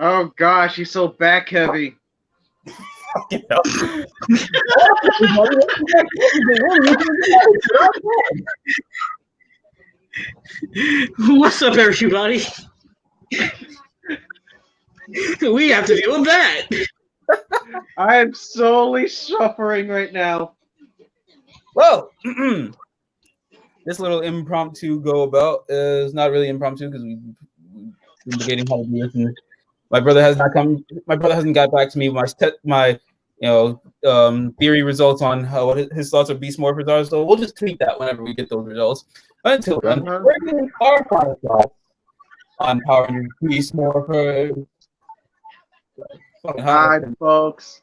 Oh gosh, he's so back heavy. What's up, everybody? We have to deal with that. I am solely suffering right now. Well, this little impromptu go about is not really impromptu because we've been debating how to do this. And my brother has not come. My brother hasn't got back to me with my theory results on what his thoughts of Beast Morphers are. So we'll just tweet that whenever we get those results. Until then, we're getting our final thoughts on Power Rangers Beast Morphers. Hi, folks.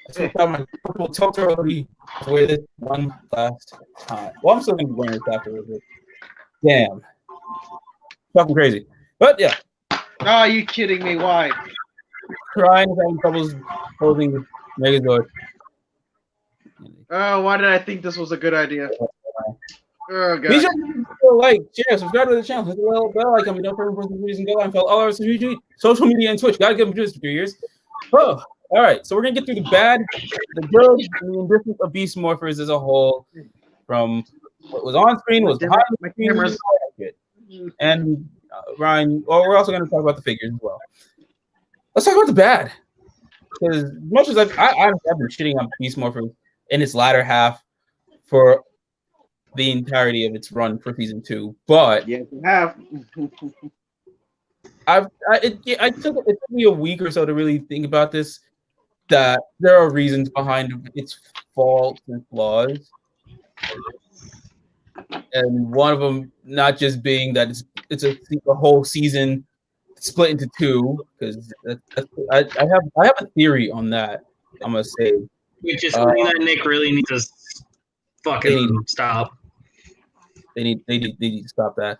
I took out my purple tilter hoodie to wear this one last time. Well, I'm still gonna be wearing this afterwards. Damn, fucking crazy. But yeah. Oh, are you kidding me? Why? Crying having troubles holding Megazord. Oh, why did I think this was a good idea? Oh god. Be sure to like, share, subscribe to the channel, hit the little bell icon. We don't for reason go and follow all our social media and Twitch. Gotta give them this for 3 years. Oh, all right. So we're gonna get through the bad, the good, and the indifference of Beast Morphers as a whole, from what was on screen, was behind the screen, and Ryan. Well, we're also gonna talk about the figures as well. Let's talk about the bad, because as much as I've been shitting on Beast Morphers in its latter half for the entirety of its run for season 2, but yes, you have. it took me a week or so to really think about this. That there are reasons behind its faults and flaws, and one of them not just being that it's a whole season split into 2. Because I have a theory on that. I'm gonna say, Which is something that Nick really needs to fucking stop. They need to stop that.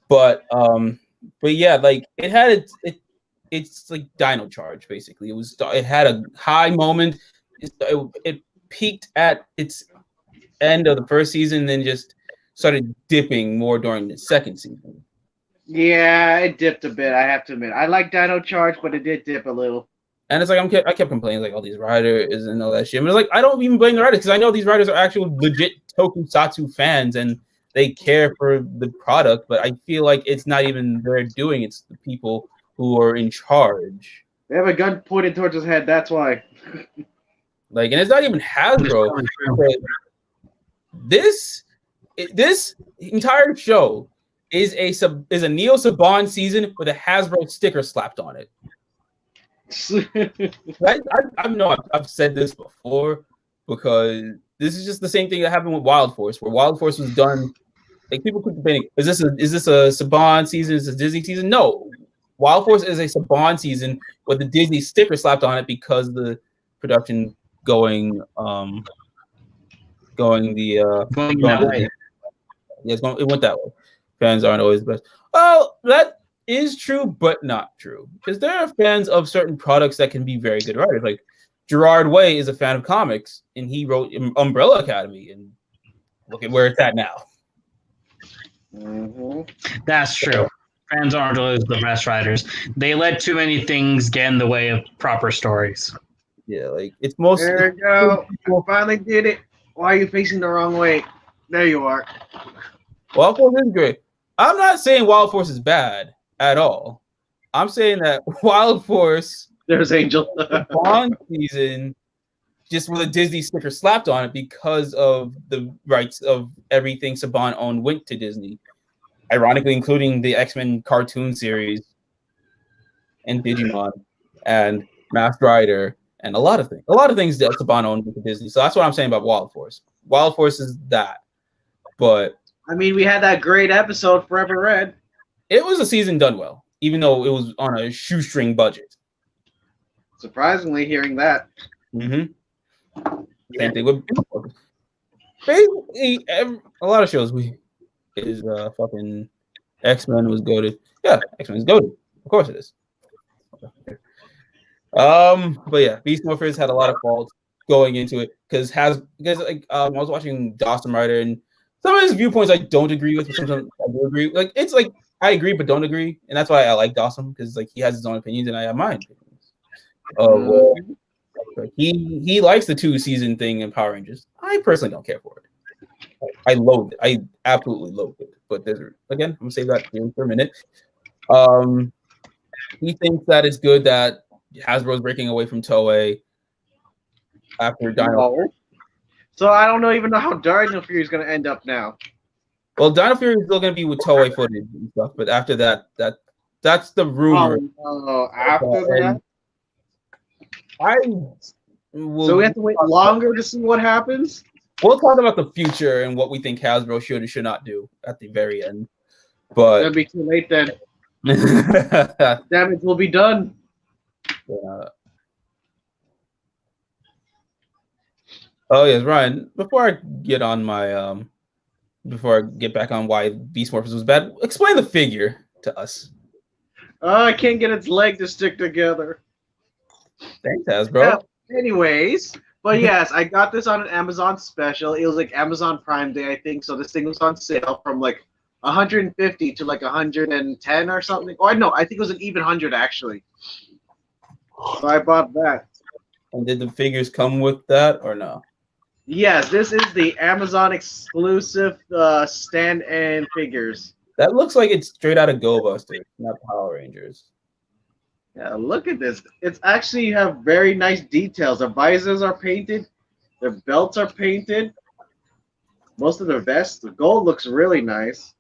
But yeah, like it had it's like Dino Charge basically. It had a high moment. It peaked at its end of the first season, and then just started dipping more during the second season. Yeah, it dipped a bit. I have to admit, I like Dino Charge, but it did dip a little. And it's like I kept complaining like all these writers and all that shit. But it's like I don't even blame the writers because I know these writers are actual legit Tokusatsu fans and they care for the product. But I feel like it's not even their doing; it's the people who are in charge. They have a gun pointed towards his head. That's why. Like, and it's not even Hasbro. This entire show is a Neo Saban season with a Hasbro sticker slapped on it. I know I've said this before because this is just the same thing that happened with Wild Force, where Wild Force was done. Like people keep debating, is this a Saban season? Is this a Disney season? No, Wild Force is a Saban season with the Disney sticker slapped on it because the production going that way. Yeah, it went that way. Fans aren't always the best. Oh, that is true, but not true. Because there are fans of certain products that can be very good writers. Like Gerard Way is a fan of comics, and he wrote Umbrella Academy, and look at where it's at now. Mm-hmm. That's true. Fans aren't always the best writers. They let too many things get in the way of proper stories. Yeah, like it's mostly. There you go. I finally did it. Why are you facing the wrong way? There you are. Wild Force is great. I'm not saying Wild Force is bad at all. I'm saying that Wild Force. There's Angel. One season, just with a Disney sticker slapped on it because of the rights of everything Saban owned went to Disney. Ironically, including the X-Men cartoon series and Digimon and Masked Rider and a lot of things that Saban owned went to Disney. So that's what I'm saying about Wild Force. Wild Force is that. But I mean, we had that great episode, Forever Red. It was a season done well, even though it was on a shoestring budget. Surprisingly, hearing that. Mm-hmm. Same thing with basically a lot of shows. Fucking X-Men was goated. Yeah, X-Men is goated. Of course it is. But yeah, Beast Morphers had a lot of faults going into it because I was watching Dawson Rider and some of his viewpoints I don't agree with, but sometimes I do agree. Like it's like I agree, but don't agree, and that's why I like Dawson because like he has his own opinions and I have mine. He likes the 2-season thing in Power Rangers. I personally don't care for it. I loathe it. I absolutely loathe it. But there's again, I'm gonna save that for a minute. He thinks that it's good that Hasbro's breaking away from Toei after Dino. No. So I don't even know how Dino Fury is going to end up now. Well, Dino Fury is still going to be with Toei footage and stuff, but after that's the rumor. After that, so we have to wait longer to see what happens. We'll talk about the future and what we think Hasbro should and should not do at the very end. But it'll be too late then. Damage will be done. Oh yes, Ryan. Before I get on my before I get back on why Beast Morphers was bad, explain the figure to us. I can't get its leg to stick together. Thanks, Hasbro. Yeah, anyways, but yes, I got this on an Amazon special. It was like Amazon Prime Day, I think. So this thing was on sale from like 150 to like 110 or something. Oh, no, I think it was an even 100 actually. So I bought that. And did the figures come with that or no? Yes, this is the Amazon exclusive stand-and figures. That looks like it's straight out of Go Busters, not Power Rangers. Yeah, look at this. It's actually have very nice details. Their visors are painted. Their belts are painted. Most of their vests. The gold looks really nice.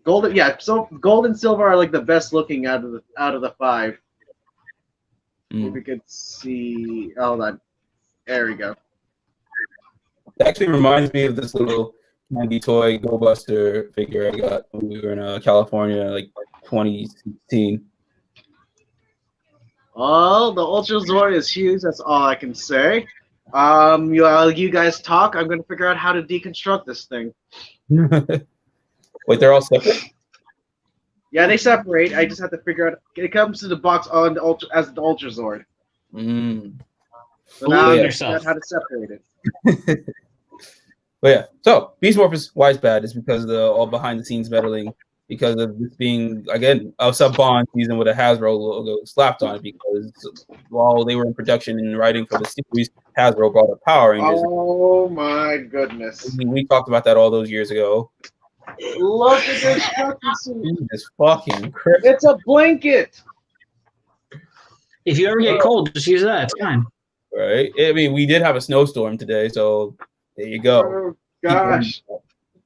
Gold, yeah. So gold and silver are like the best looking out of the 5. If we could see. Hold on. There we go. It actually reminds me of this little candy toy Go Buster figure I got when we were in California, like 2016. Oh, the Ultrazord is huge. That's all I can say. You guys talk. I'm gonna figure out how to deconstruct this thing. Wait, they're all separate? Yeah, they separate. I just have to figure out. It comes to the box on the as the Ultrazord. So now I figure out how to separate it. But yeah, so Beast Morphers, why it's bad is because of the all behind the scenes meddling, because of this being again a sub bond season with a Hasbro logo slapped on it, because while they were in production and writing for the series, Hasbro brought up Power Rangers. Oh my goodness! We talked about that all those years ago. Look at this fucking Jesus fucking Christ. It's a blanket. If you ever get cold, just use that. It's fine. Right. I mean, we did have a snowstorm today, so there you go. Oh gosh.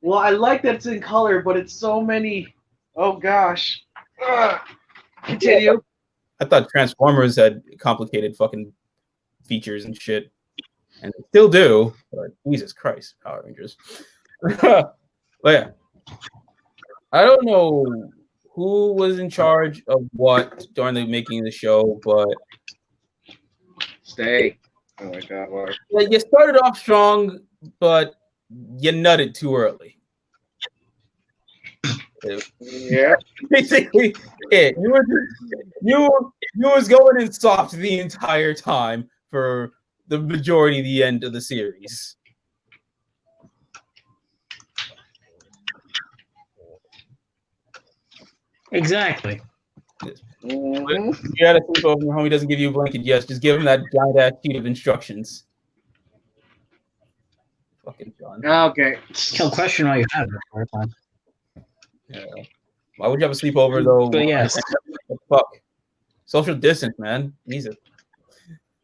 Well, I like that it's in color, but it's so many. Oh gosh. Continue. I thought Transformers had complicated fucking features and shit, and they still do. But Jesus Christ, Power Rangers. But yeah, I don't know who was in charge of what during the making of the show, but stay. Oh my God, Mark. Like, you started off strong, but you nutted too early. Yeah, basically it. You was going in soft the entire time for the majority of the end of the series. Exactly. Mm-hmm. You gotta sleep over, your homie doesn't give you a blanket. Yes, just give him that giant ass sheet of instructions. Fucking John. Okay. He'll question why you have it for a time. Yeah. Why would you have a sleepover though? But yes. What the fuck? Social distance, man. Jesus.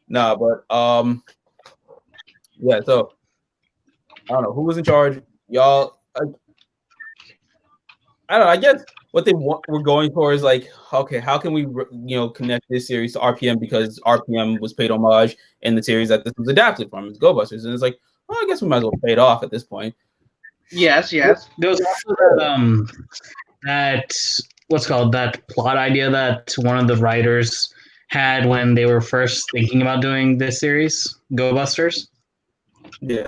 Nah, but yeah. So I don't know who was in charge. Y'all. I don't know. I guess what they were going for is like, okay, how can we connect this series to RPM, because RPM was paid homage in the series that this was adapted from, it's Go Busters, and it's like, well, I guess we might as well pay it off at this point. Yes. There was also that what's called that plot idea that one of the writers had when they were first thinking about doing this series, Go Busters. Yeah.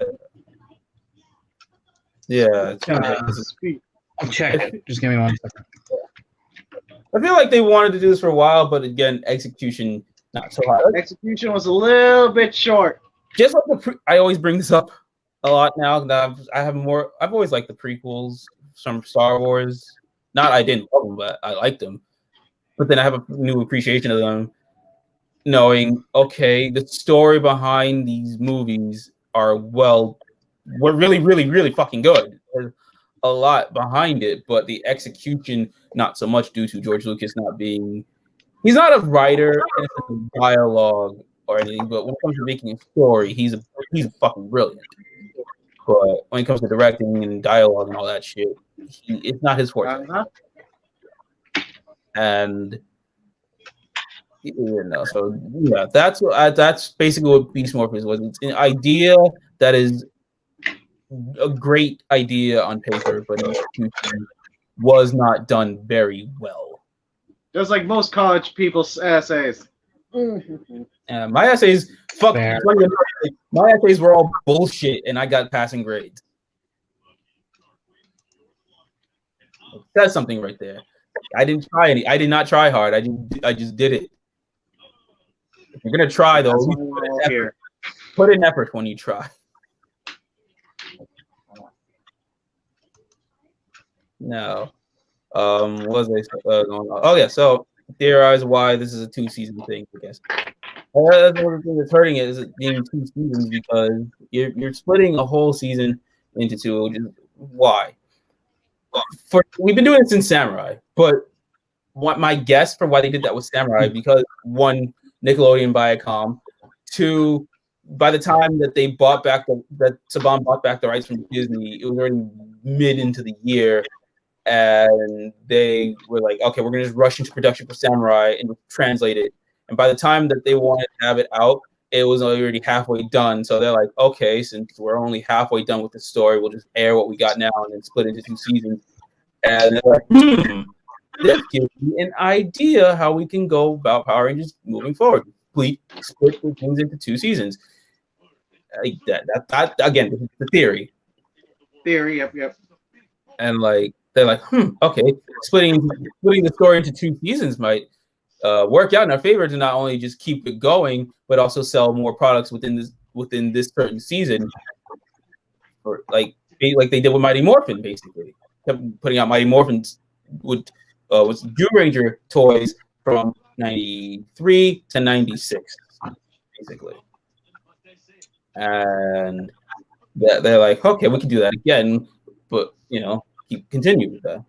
I'll check it. Just give me 1 second. I feel like they wanted to do this for a while, but again, execution not so hard. Execution was a little bit short. Just like I always bring this up a lot now. I've always liked the prequels from Star Wars. Not I didn't love them, but I liked them. But then I have a new appreciation of them, knowing, okay, the story behind these movies were really, really, really fucking good. There's a lot behind it, but the execution, not so much due to George Lucas not being... He's not a writer in dialogue or anything, but when it comes to making a story, he's fucking brilliant. But when it comes to directing and dialogue and all that shit, it's not his forte. And so yeah, that's basically what Beast Morphers was. It's an idea that is a great idea on paper, but was not done very well. Just like most college people's essays. My essays, my essays were all bullshit, and I got passing grades. That's something right there. I did not try hard. I just did it. If you're gonna try though, put in effort when you try. No. What was I going on? Oh yeah, so theorize why this is a 2-season thing, I guess. That's one of the things that's hurting it, is it being 2 seasons, because you're splitting a whole season into 2, which is why. We've been doing it since Samurai, but what my guess for why they did that with Samurai, because 1, Nickelodeon Viacom, 2, by the time that they that Saban bought back the rights from Disney, it was already mid into the year, and they were like, okay, we're gonna just rush into production for Samurai and translate it. And by the time that they wanted to have it out, it was already halfway done. So they're like, okay, since we're only halfway done with the story, we'll just air what we got now and then split into 2 seasons. And they're like, this gives me an idea how we can go about Power Rangers moving forward. Split the things into 2 seasons. That again, this is the theory. Yep. And like they're like, okay, splitting the story into 2 seasons might work out in our favor to not only just keep it going, but also sell more products within this certain season, or like they did with Mighty Morphin, basically. Kept putting out Mighty Morphins with Jew Ranger toys from 93 to 96, basically. And they're like, okay, we can do that again, but continue with that.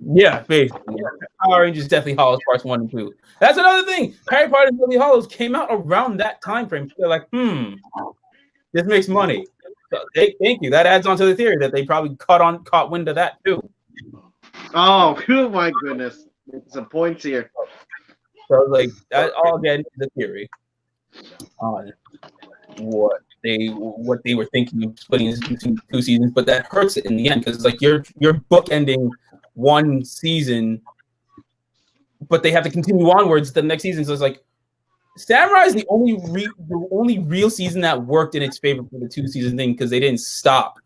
Yeah, basically. Power Rangers Deathly Hollows Parts 1 and 2. That's another thing. Harry Potter and Deathly Hollows came out around that time frame. They're like, this makes money. So thank you. That adds on to the theory that they probably caught wind of that too. Oh my goodness. Some points here. So like that all again is a theory on what they were thinking of splitting into 2 seasons, but that hurts it in the end, because it's like you're bookending 1 season, but they have to continue onwards the next season. So it's like Samurai is the only real season that worked in its favor for the 2-season thing, because they didn't stop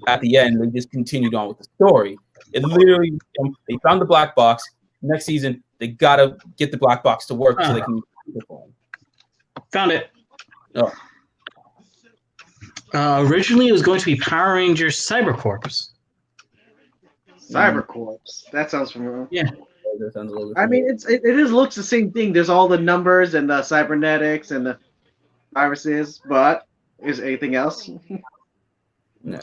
at the end. They just continued on with the story. It literally, they found the black box. Next season, they gotta get the black box to work so they can perform. Found it. Oh. Originally, it was going to be Power Rangers Cybercorps. Cybercorps. That sounds familiar. Yeah. That sounds a little bit I mean, it looks the same thing. There's all the numbers and the cybernetics and the viruses, but is anything else? No,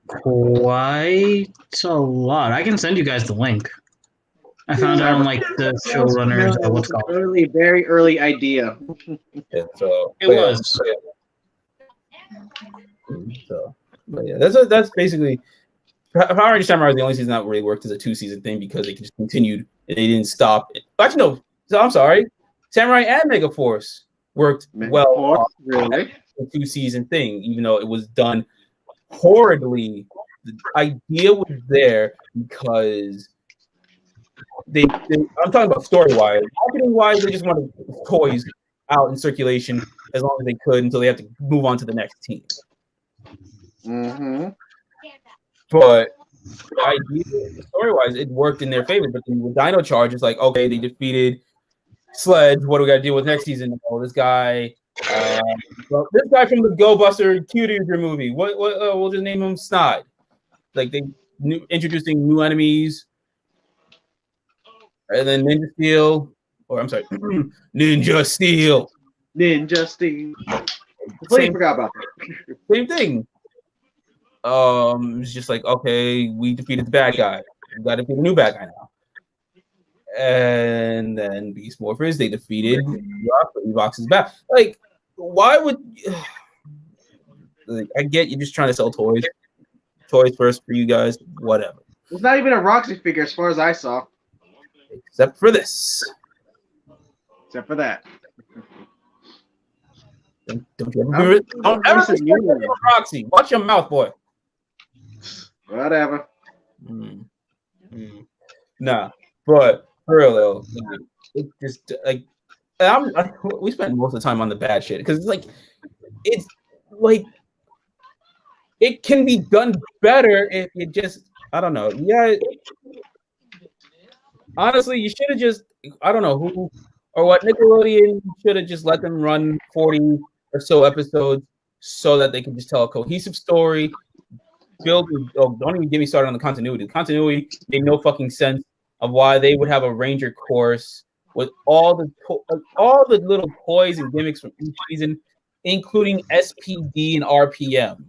Quite a lot. I can send you guys the link. I found it on like the showrunners. What's called? Very early idea. Yeah, so It was. So, but yeah, that's basically Power Rangers Samurai is the only season that really worked as a 2-season thing, because they just continued and they didn't stop. Actually, no. So I'm sorry. Samurai and Mega Force worked well. Really? A 2-season thing, even though it was done horridly. The idea was there because I'm talking about story-wise. Marketing-wise, they just wanted toys out in circulation as long as they could until they have to move on to the next team. Mm-hmm. But the idea, story-wise, it worked in their favor. But then with Dino Charge, it's like, okay, they defeated Sledge. What do we got to deal with next season? Oh, this guy from the Go Buster Q-Ranger movie. What we'll just name him Snide. Like they introducing new enemies, and then Ninja Steel, or I'm sorry, Ninja Steel. Ninja Steel. Completely forgot about that. Same thing. It's just like, okay, we defeated the bad guy. We got to defeat a new bad guy now. And then Beast Morphers, they defeated Evox, but Evox is back. Like, why would like, I get you're just trying to sell toys. Toys first for you guys, whatever. It's not even a Roxy figure as far as I saw. Except for this. Except for that. Don't ever disrespect Roxy. Watch your mouth, boy. Whatever. Nah, but for real though, it just like we spend most of the time on the bad shit because it's like it can be done better if you just I don't know. Yeah, honestly, you should have just I don't know who or what Nickelodeon should have just let them run 40 or so episodes so that they can just tell a cohesive story. Don't even get me started on the continuity. The continuity made no fucking sense of why they would have a Ranger course with all the little toys and gimmicks from each season, including SPD and RPM.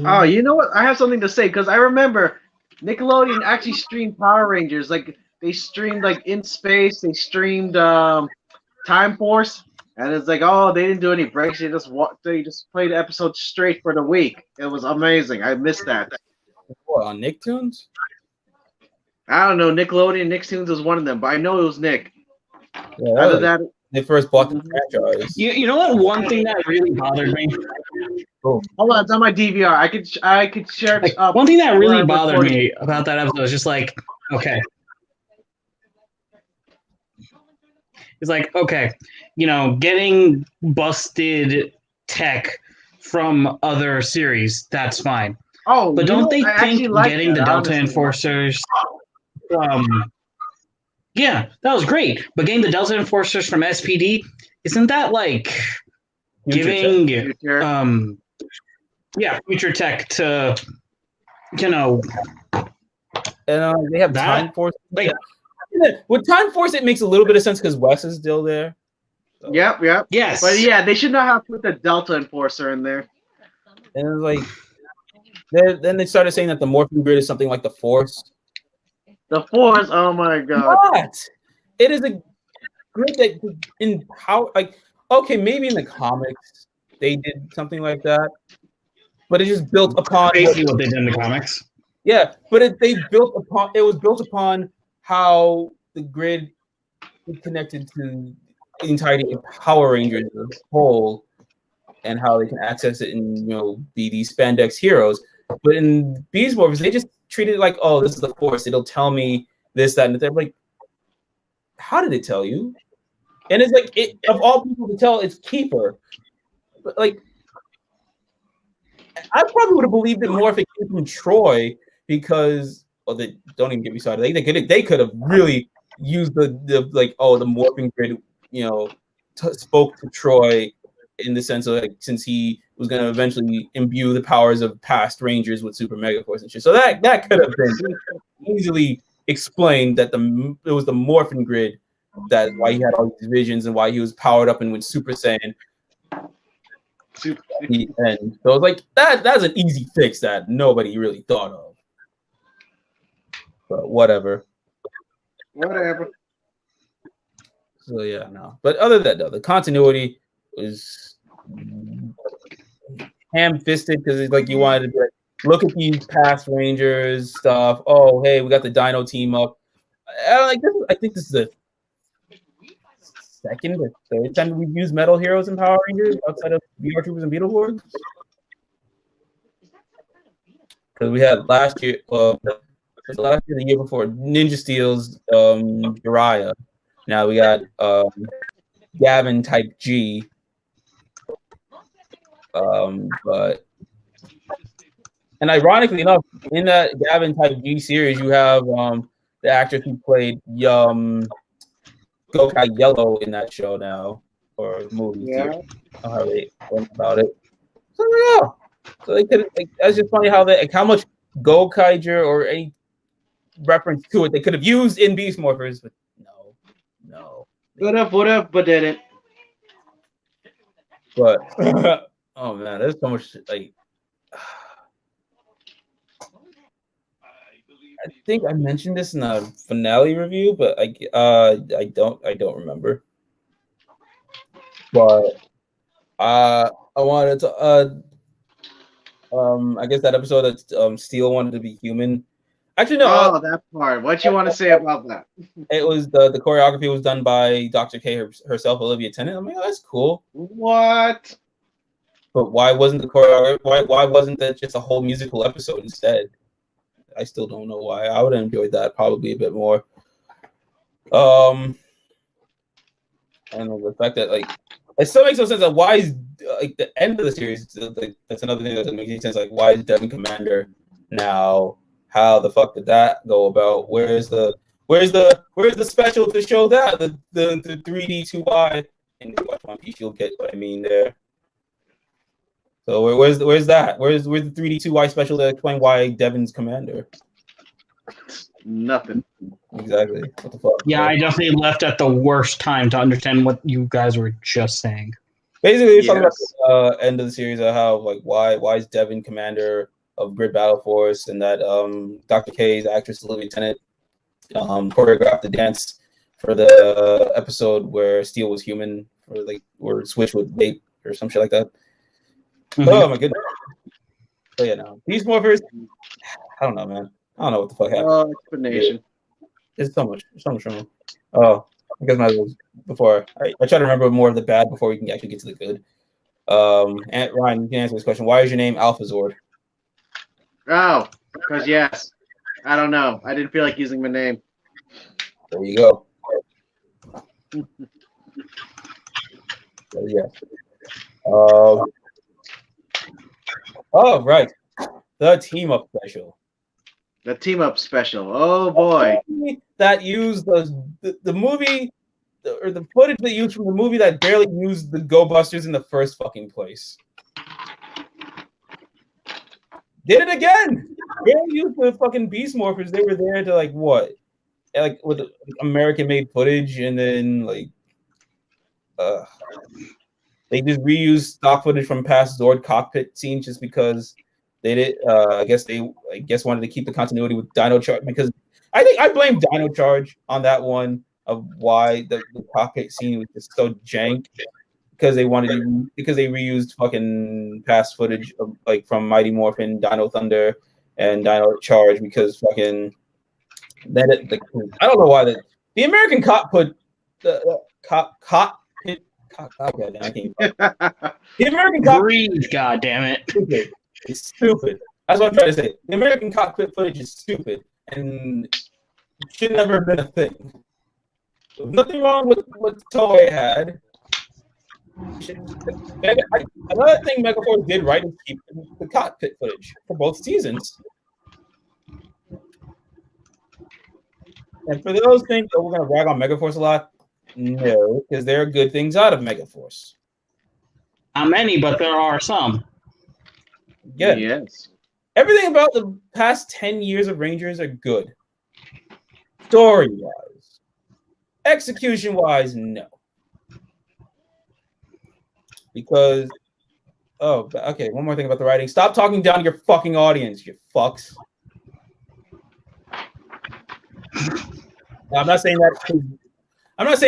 Oh, you know what? I have something to say because I remember Nickelodeon actually streamed Power Rangers. Like they streamed like In Space. They streamed Time Force, and it's like, oh, they didn't do any breaks. They just played episodes straight for the week. It was amazing. I missed that. What, on Nicktoons? I don't know. Nickelodeon, Nicktoons was one of them, but I know it was Nick. Yeah, other than that, they first bought the franchise. You know what? One thing that really bothered me. Oh. Hold on, it's on my DVR. I could share. One thing that really bothered me about that episode was just like, okay, it's like, okay, getting busted tech from other series, that's fine. Oh, but don't they think getting the Delta Enforcers yeah, that was great. But getting the Delta Enforcers from SPD, isn't that like giving future tech to and they have Time Force. Like with Time Force, it makes a little bit of sense because Wes is still there. So. Yep. Yes. But yeah, they should not have put the Delta Enforcer in there. And it was like then they started saying that the morphing grid is something like the Force. The Force, oh my god. What? It is a grid that in power okay, maybe in the comics they did something like that. But it just built upon basically what they did in the comics. Yeah, but it was built upon how the grid is connected to the entirety of Power Rangers as a whole, and how they can access it and be these spandex heroes. But in Beast Morphers, they just treat it like, oh, this is the Force. It'll tell me this, that, and the thing. Like, how did it tell you? And it's like, of all people to tell, it's Keeper. But like, I probably would have believed it more if it came from Troy because, they don't even get me started. They could have really used the morphing grid, spoke to Troy in the sense of since he was going to eventually imbue the powers of past Rangers with Super Mega Force and shit. So that could have been easily explained that it was the morphing grid that why he had all these visions and why he was powered up and went Super Saiyan. And so it's like that's an easy fix that nobody really thought of. But whatever. So yeah, no. But other than that, though, the continuity was ham-fisted because it's like you wanted to be like, look at these past Rangers stuff. Oh, hey, we got the Dino team up. I think this is the second or third time we've used Metal Heroes and Power Rangers outside of VR Troopers and Beetleborgs. Because we had last year, the year before, Ninja Steel's Uriah. Now we got Gavin Type G. And ironically enough, in that Gavin Type G series, you have the actress who played Gokai Yellow in that show now, or movie. Yeah. How they went about it. So yeah. So they could. That's just funny how much Gokaiger or any reference to it they could have used in Beast Morphers, but no. Would have, but didn't. But oh man, there's so much like. I think I mentioned this in a finale review, but I don't remember. But I wanted to I guess that episode that Steel wanted to be human. Actually, no. Oh, that part. What you want to say about that? It was the choreography was done by Dr. K herself, Olivia Tennant. I'm like, oh, that's cool. What? But why wasn't the choreography? Why wasn't that just a whole musical episode instead? I still don't know why. I would have enjoyed that probably a bit more. And the fact that like it still makes no sense. Like, why is like the end of the series? Like, that's another thing that doesn't make any sense. Like, why is Devin Commander now? How the fuck did that go about? Where's the special to show that the 3D 2Y and watch One Piece? You'll get what I mean there. So where's that? Where's the 3D 2Y special to explain why Devin's Commander? Nothing. Exactly. What the fuck? Yeah, I definitely left at the worst time to understand what you guys were just saying. Basically, it's talking about the end of the series of how like why is Devin Commander of Grid Battle Force, and that Dr. K's actress Olivia Tennant choreographed the dance for the episode where Steel was human, or like or switch with Nate or some shit like that. Mm-hmm. Oh my goodness! So yeah, no Beast Morphers. I don't know, man. I don't know what the fuck happened. Explanation. It's so much wrong. Oh, I guess before I try to remember more of the bad before we can actually get to the good. And Ryan, you can answer this question. Why is your name Alphazord? Oh, because yes. I don't know. I didn't feel like using my name. There you go. So, yeah. Oh, right. The team up special. The team up special. Oh boy. That used the movie or the footage they used from the movie that barely used the Go Busters in the first fucking place. Did it again. Barely used the fucking Beast Morphers. They were there to like what? Like with American made footage, and then like they just reused stock footage from past Zord cockpit scenes just because they did. I guess wanted to keep the continuity with Dino Charge, because I think I blame Dino Charge on that one of why the cockpit scene was just so jank, because they reused fucking past footage of like from Mighty Morphin, Dino Thunder, and Dino Charge, because fucking that I don't know why the American cockpit cockpit. The American cockpit. Breathe, goddammit. It's stupid. That's what I'm trying to say. The American cockpit footage is stupid and should never have been a thing. There's nothing wrong with what Toei had. Another thing Megaforce did right is keep the cockpit footage for both seasons. And for those things that we're going to rag on Megaforce a lot, no, because there are good things out of Megaforce. Not many, but there are some. Yeah. Yes. Everything about the past 10 years of Rangers are good. Story-wise. Execution-wise, no. Because, okay, one more thing about the writing. Stop talking down to your fucking audience, you fucks. I'm not saying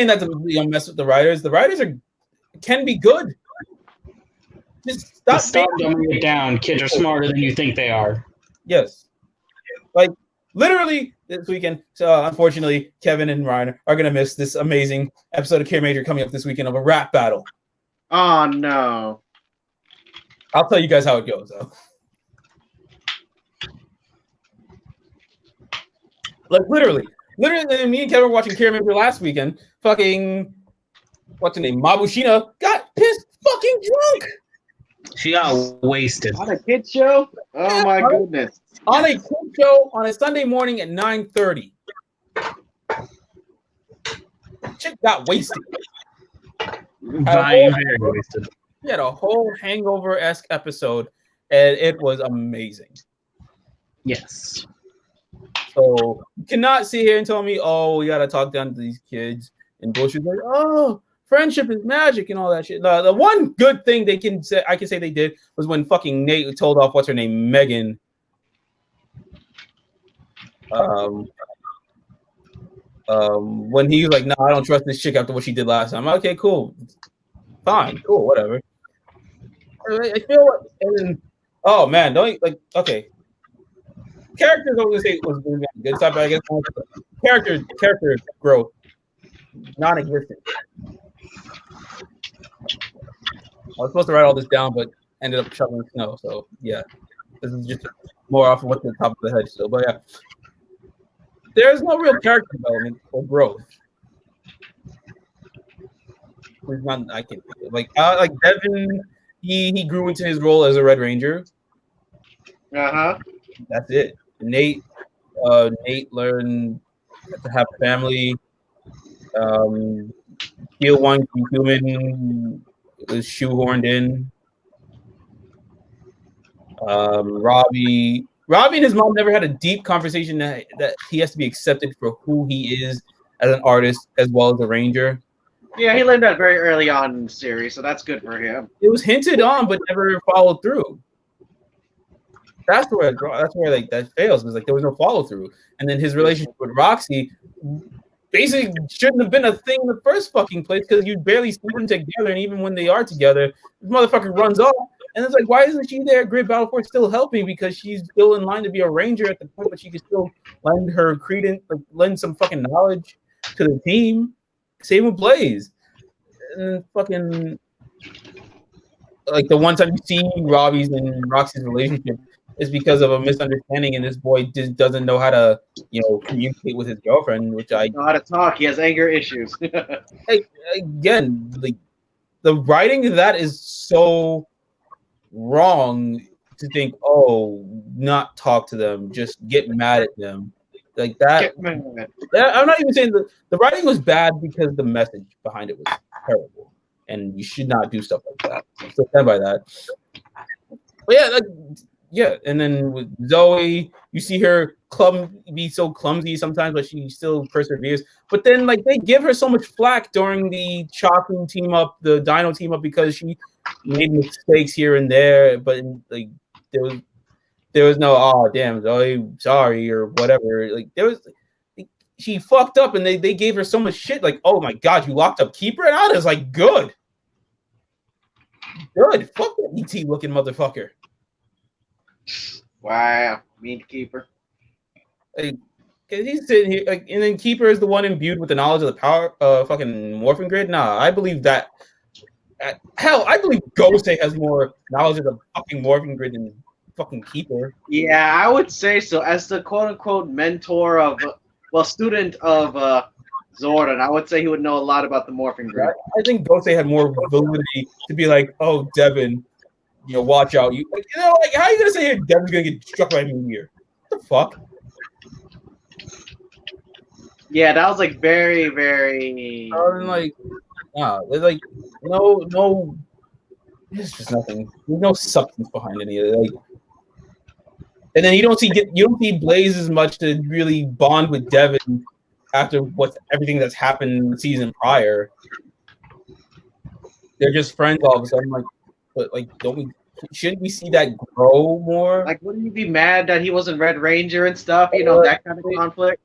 that to mess with the writers. The writers can be good. Just stop dumbing it down. Kids are smarter than you think they are. Yes. Like, literally this weekend. So, unfortunately, Kevin and Ryan are going to miss this amazing episode of Care Major coming up this weekend of a rap battle. Oh, no. I'll tell you guys how it goes, though. Like, literally, me and Kevin were watching Care Major last weekend. Fucking, what's her name? Mabushina got pissed fucking drunk. She got wasted. On a kid show? Oh, my goodness. On a kid show on a Sunday morning at 9:30. Chick got wasted. Very wasted. We had a whole hangover-esque episode, and it was amazing. Yes. So you cannot sit here and tell me, oh, we gotta talk down to these kids and bullshit like, oh, friendship is magic and all that shit. The one good thing I can say they did was when fucking Nate told off what's her name, Megan. When he was like, no, I don't trust this chick after what she did last time. Okay, cool. Fine, cool, whatever. I feel like, and oh man, don't like okay. Characters I was gonna say was really good stuff, but I guess character growth non-existent. I was supposed to write all this down, but ended up shoveling snow. So yeah, this is just more off of what's at the top of the head still. But yeah, there's no real character development or growth. There's none I can think of. Like Devin, he grew into his role as a Red Ranger. That's it. Nate learned to have family. Feel one human was shoehorned in. Robbie and his mom never had a deep conversation that he has to be accepted for who he is as an artist as well as a ranger. Yeah, he learned that very early on in the series, so that's good for him. It was hinted on, but never followed through. That's where like that fails, because like there was no follow through, and then his relationship with Roxy basically shouldn't have been a thing in the first fucking place, because you barely see them together, and even when they are together, this motherfucker runs off, and it's like, why isn't she there at Great Battle Force still helping? Because she's still in line to be a ranger at the point, but she can still lend her credence, like, lend some fucking knowledge to the team. Same with Blaze, and fucking like the one time you see Robbie's and Roxy's relationship is because of a misunderstanding, and this boy just doesn't know how to, communicate with his girlfriend, which I know how to talk. He has anger issues. Again, like the writing of that is so wrong to think, oh, not talk to them, just get mad at them. Like that. I'm not even saying the writing was bad, because the message behind it was terrible, and you should not do stuff like that. I still stand by that. But yeah, and then with Zoe, you see her be so clumsy sometimes, but she still perseveres. But then, like, they give her so much flack during the Chaku team up, the Dino team up, because she made mistakes here and there. But like, there was no, oh damn, Zoe, sorry, or whatever. Like, she fucked up, and they gave her so much shit. Like, oh my god, you locked up Keeper, and I was like, good, fuck that ET looking motherfucker. Wow, mean Keeper. Like, he's sitting here, like, and then Keeper is the one imbued with the knowledge of the power, fucking morphing grid. Nah, I believe that. Hell, I believe Gosei has more knowledge of the fucking morphing grid than fucking Keeper. Yeah, I would say so. As the quote-unquote mentor of, student of Zordon, I would say he would know a lot about the morphing grid. I think Gosei had more validity to be like, oh, Devin, watch out. How are you gonna say here Devin's gonna get struck by a meteor? What the fuck? Yeah, that was like very, very. Like, there's like no. There's just nothing. There's no substance behind any of it. Like, and then you don't see Blaze as much to really bond with Devin after everything that's happened in the season prior. They're just friends all of a sudden. Like, but like, shouldn't we see that grow more? Like, wouldn't you be mad that he wasn't Red Ranger and stuff? That kind of conflict.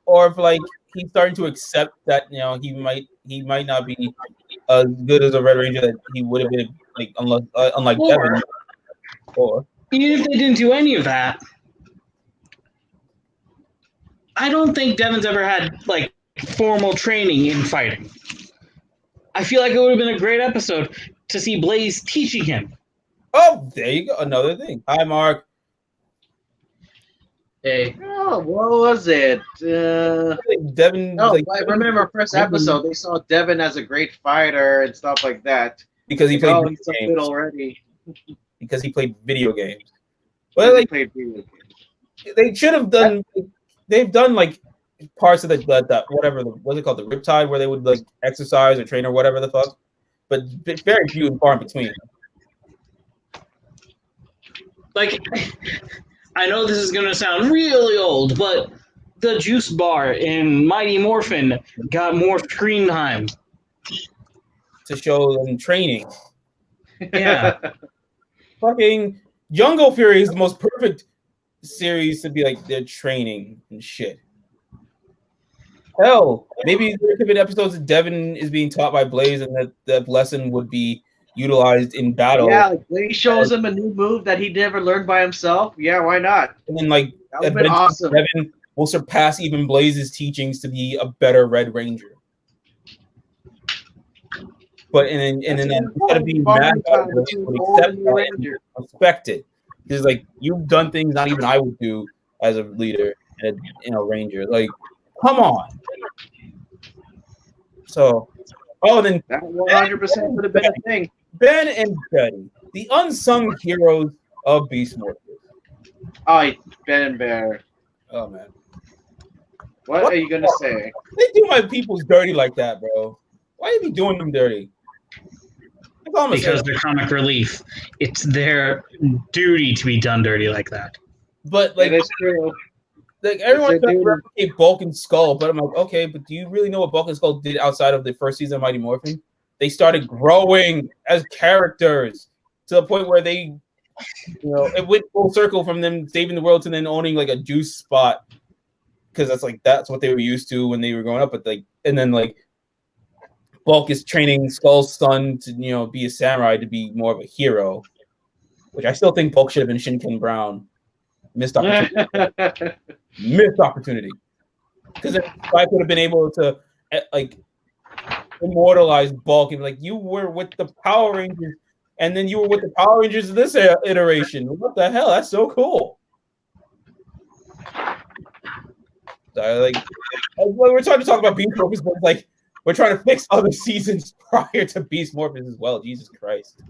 Or if like he's starting to accept that he might not be as good as a Red Ranger that he would have been, like, unlike Devin. Or even if they didn't do any of that, I don't think Devin's ever had like formal training in fighting. I feel like it would have been a great episode to see Blaze teaching him. Oh, there you go. Another thing. Hi, Mark. Hey. Oh, what was it? Devin. I remember first episode they saw Devin as a great fighter and stuff like that. Because he played he's so good already. Because he played video games. Well, they should have done. They've done like parts of the whatever, what's it called, the Riptide, where they would like exercise or train or whatever the fuck. But very few and far in between. Like, I know this is going to sound really old, but the juice bar in Mighty Morphin got more screen time. To show them training. Yeah. Fucking Jungle Fury is the most perfect series to be like they're training and shit. Hell, maybe there could be episodes that Devin is being taught by Blaze and that lesson would be utilized in battle. Yeah, like Blaze shows him a new move that he never learned by himself. Yeah, why not? And then like That would have been awesome. Devin will surpass even Blaze's teachings to be a better Red Ranger. But and then instead of being mad about it, Blaze would accept that and respect it. Because like you've done things not even I would do as a leader and Ranger. Like, come on. So, then that 100% would have been a thing. Ben and Betty, the unsung heroes of Beast Morphers. Oh, Ben and Bear. Oh man, what are you gonna say? They do my peoples dirty like that, bro. Why are you doing them dirty? Because they're comic relief. It's their duty to be done dirty like that. But like, it's true. Like everyone's trying to replicate Bulk and Skull, but I'm like, okay, but do you really know what Bulk and Skull did outside of the first season of Mighty Morphin? They started growing as characters to the point where they, it went full circle from them saving the world to then owning like a juice spot, because that's what they were used to when they were growing up. But and then Bulk is training Skull's son to be a samurai to be more of a hero, which I still think Bulk should have been Shinken Brown. Missed opportunity. Missed opportunity. Because I could have been able to immortalize Bulk and you were with the Power Rangers, and then you were with the Power Rangers in this iteration. What the hell? That's so cool. We're trying to talk about Beast Morphers, but we're trying to fix other seasons prior to Beast Morphers as well. Jesus Christ.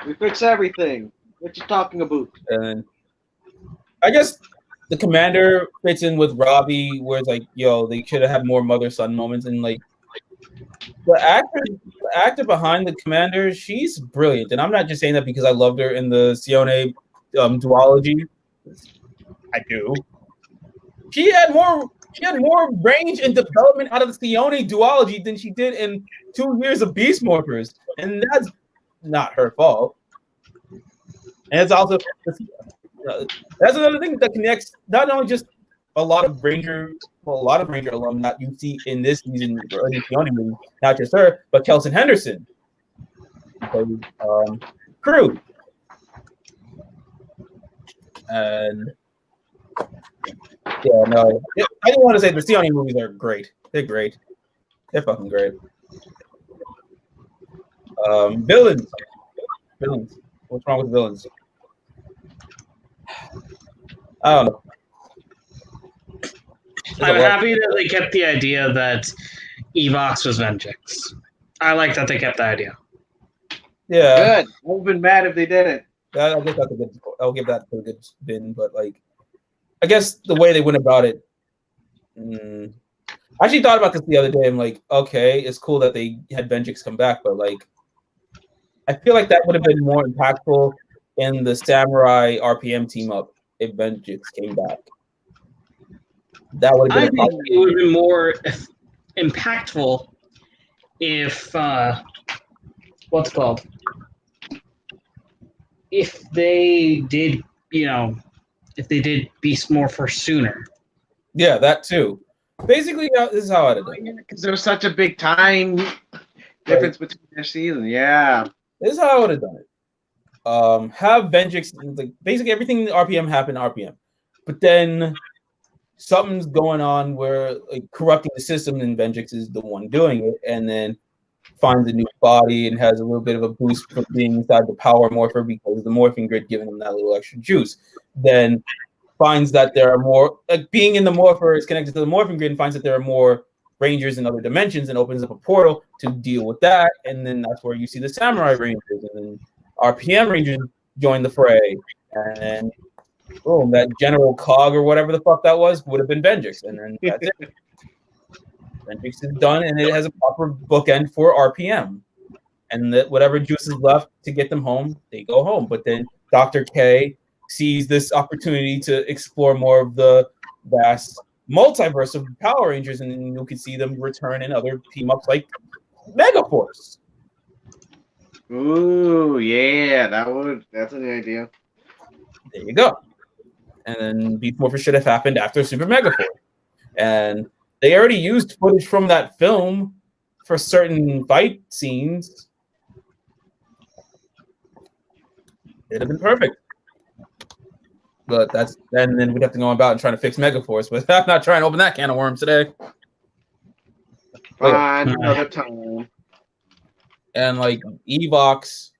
We fix everything. What you talking about? And I guess the commander fits in with Robbie, where it's they should have had more mother-son moments. And the actor behind the commander, she's brilliant. And I'm not just saying that because I loved her in the Sione duology. I do. She had more range and development out of the Sione duology than she did in 2 years of Beast Morphers. And that's not her fault. And it's also that's another thing that connects not only just a lot of Ranger alum that you see in this season or in the Sione movie, not just her, but Kelson Henderson, Crew, and I didn't want to say the Sione movies are great. They're great. They're fucking great. Villains. What's wrong with villains? I don't know. I'm happy that they kept the idea that Evox was Vengeance. I like that they kept the idea. Yeah. Good. I would have been mad if they didn't. I guess that's a good. I'll give that a good spin, but I guess the way they went about it. I actually thought about this the other day. I'm like, okay, it's cool that they had Vengeance come back, but I feel like that would have been more impactful in the Samurai RPM team up if Vengeance came back. That would have been. I think it would have been more impactful if what's it called? If they did, if they did Beast Morpher sooner. Yeah, that too. Basically, this is how I did it. Because there was such a big time difference between their seasons. Yeah. This is how I would have done it. Have Vengeance, basically everything in the RPM happened in RPM. But then something's going on where corrupting the system, and Vengeance is the one doing it, and then finds a new body and has a little bit of a boost from being inside the Power Morpher because the morphing grid giving him that little extra juice. Then finds that there are more, being in the Morpher is connected to the morphing grid, and finds that there are more Rangers in other dimensions and opens up a portal to deal with that. And then that's where you see the Samurai Rangers, and then RPM Rangers join the fray. And then boom, that General Cog or whatever the fuck that was would have been Vengeance. And then that's it. Vengeance is done, and it has a proper bookend for RPM. And that whatever juice is left to get them home, they go home. But then Dr. K sees this opportunity to explore more of the vast multiverse of Power Rangers, and then you can see them return in other team-ups like Megaforce. Ooh, yeah, that's an idea. There you go. And then Beast Morphers should have happened after Super Megaforce. And they already used footage from that film for certain fight scenes. It'd have been perfect. But then we'd have to go about and try to fix Megaforce, but I'm not trying to open that can of worms today. Find another time. And like Evox,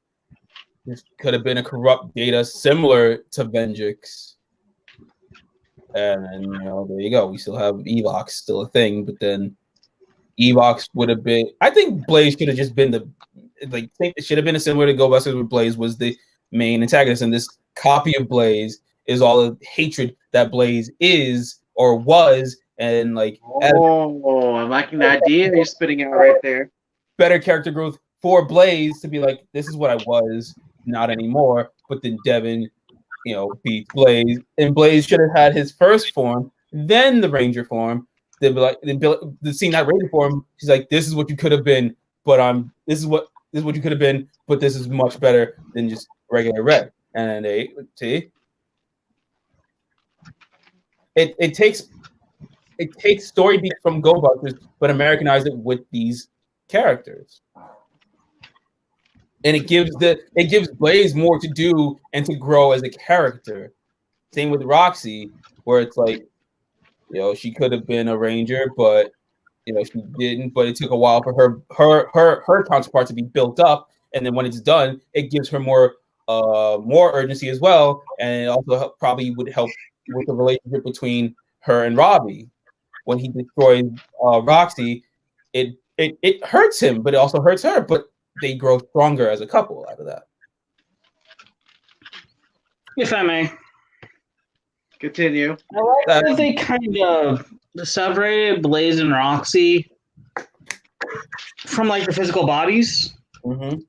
this could have been a corrupt data similar to Venjix. And there you go. We still have Evox, still a thing, but then Evox would have been. I think Blaze should have just been it should have been similar to Go Busters, where Blaze was the main antagonist, and this copy of Blaze is all the hatred that Blaze is or was, and like. I'm liking the idea you're spitting out right there. Better character growth for Blaze to be like, this is what I was, not anymore. But then Devin, beat Blaze, and Blaze should have had his first form, then the Ranger form. They'd be like, seeing that Ranger form, she's like, this is what you could have been, but this is what you could have been, but this is much better than just regular Red. And they see, it takes story beats from Go Busters, but Americanize it with these characters. And it gives Blaze more to do and to grow as a character. Same with Roxy, where it's like, she could have been a Ranger, but she didn't. But it took a while for her counterpart to be built up, and then when it's done, it gives her more urgency as well, and it also probably would help with the relationship between her and Robbie. When he destroys Roxy, it hurts him, but it also hurts her. But they grow stronger as a couple out of that. If I may. Continue. I like that they kind of separated Blaze and Roxy from like the physical bodies. Mm-hmm.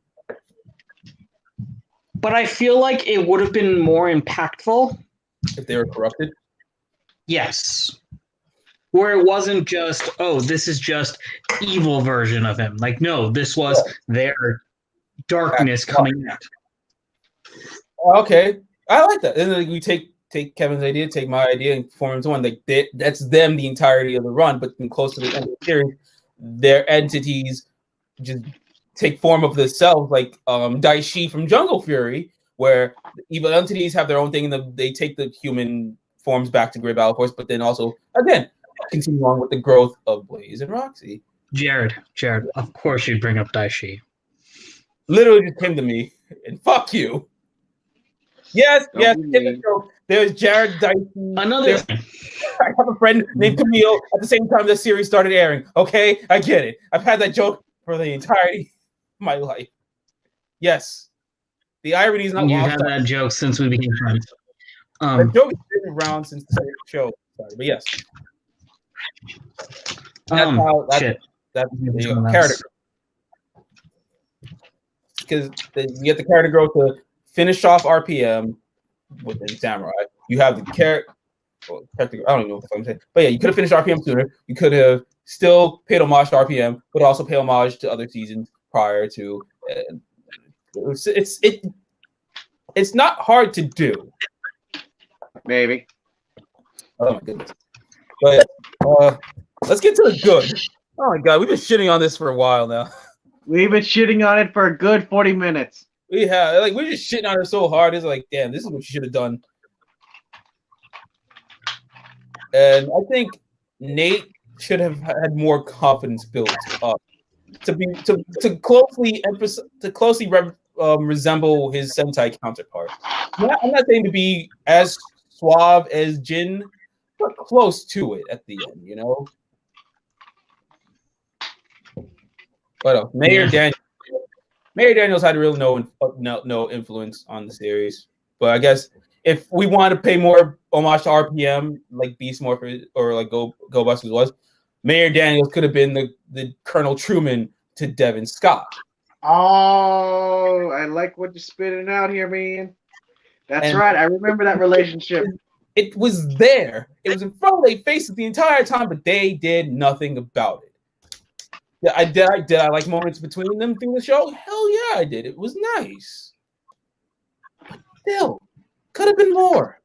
But I feel like it would have been more impactful if they were corrupted. Yes. Where it wasn't just, this is just evil version of him. Like, no, this was their darkness coming out. Okay. I like that. And then we take Kevin's idea, take my idea, and form into one. Like that's them the entirety of the run, but then close to the end of the series, their entities just take form of themselves, like Daishi from Jungle Fury, where evil entities have their own thing, and they take the human forms back to Great Battle Force, but then also, again, continue on with the growth of Blaze and Roxy. Jared, of course you'd bring up Daishi. Literally just came to me, and fuck you. Yes, there's Jared Daishi. Another. I have a friend named Camille at the same time the series started airing. Okay, I get it. I've had that joke for the entirety of my life. Yes, the irony is not. You've had that joke since we became friends. The joke has been around since the show started, but yes. That's the character. Because you get the character growth to finish off RPM within Samurai. You have the character. I don't even know what I'm saying. But yeah, you could have finished RPM sooner. You could have still paid homage to RPM, but also pay homage to other seasons prior to. It's not hard to do. Maybe. Oh my goodness. But let's get to the good. Oh my god, we've been shitting on this for a while now. We've been shitting on it for a good 40 minutes. We have, we're just shitting on it so hard. It's like, damn, this is what you should have done. And I think Nate should have had more confidence built up to closely resemble his Sentai counterpart. I'm not saying to be as suave as Jin, but close to it at the end, But Mayor Daniels had really no influence on the series. But I guess if we want to pay more homage to RPM, like Beast Morphers or like Go Busters was, Mayor Daniels could have been the Colonel Truman to Devin Scott. Oh, I like what you're spitting out here, man. That's And right. I remember that relationship. it was there. It was in front of their faces the entire time, but they did nothing about it. Did I like moments between them through the show? Hell yeah, I did. It was nice. But still, could have been more.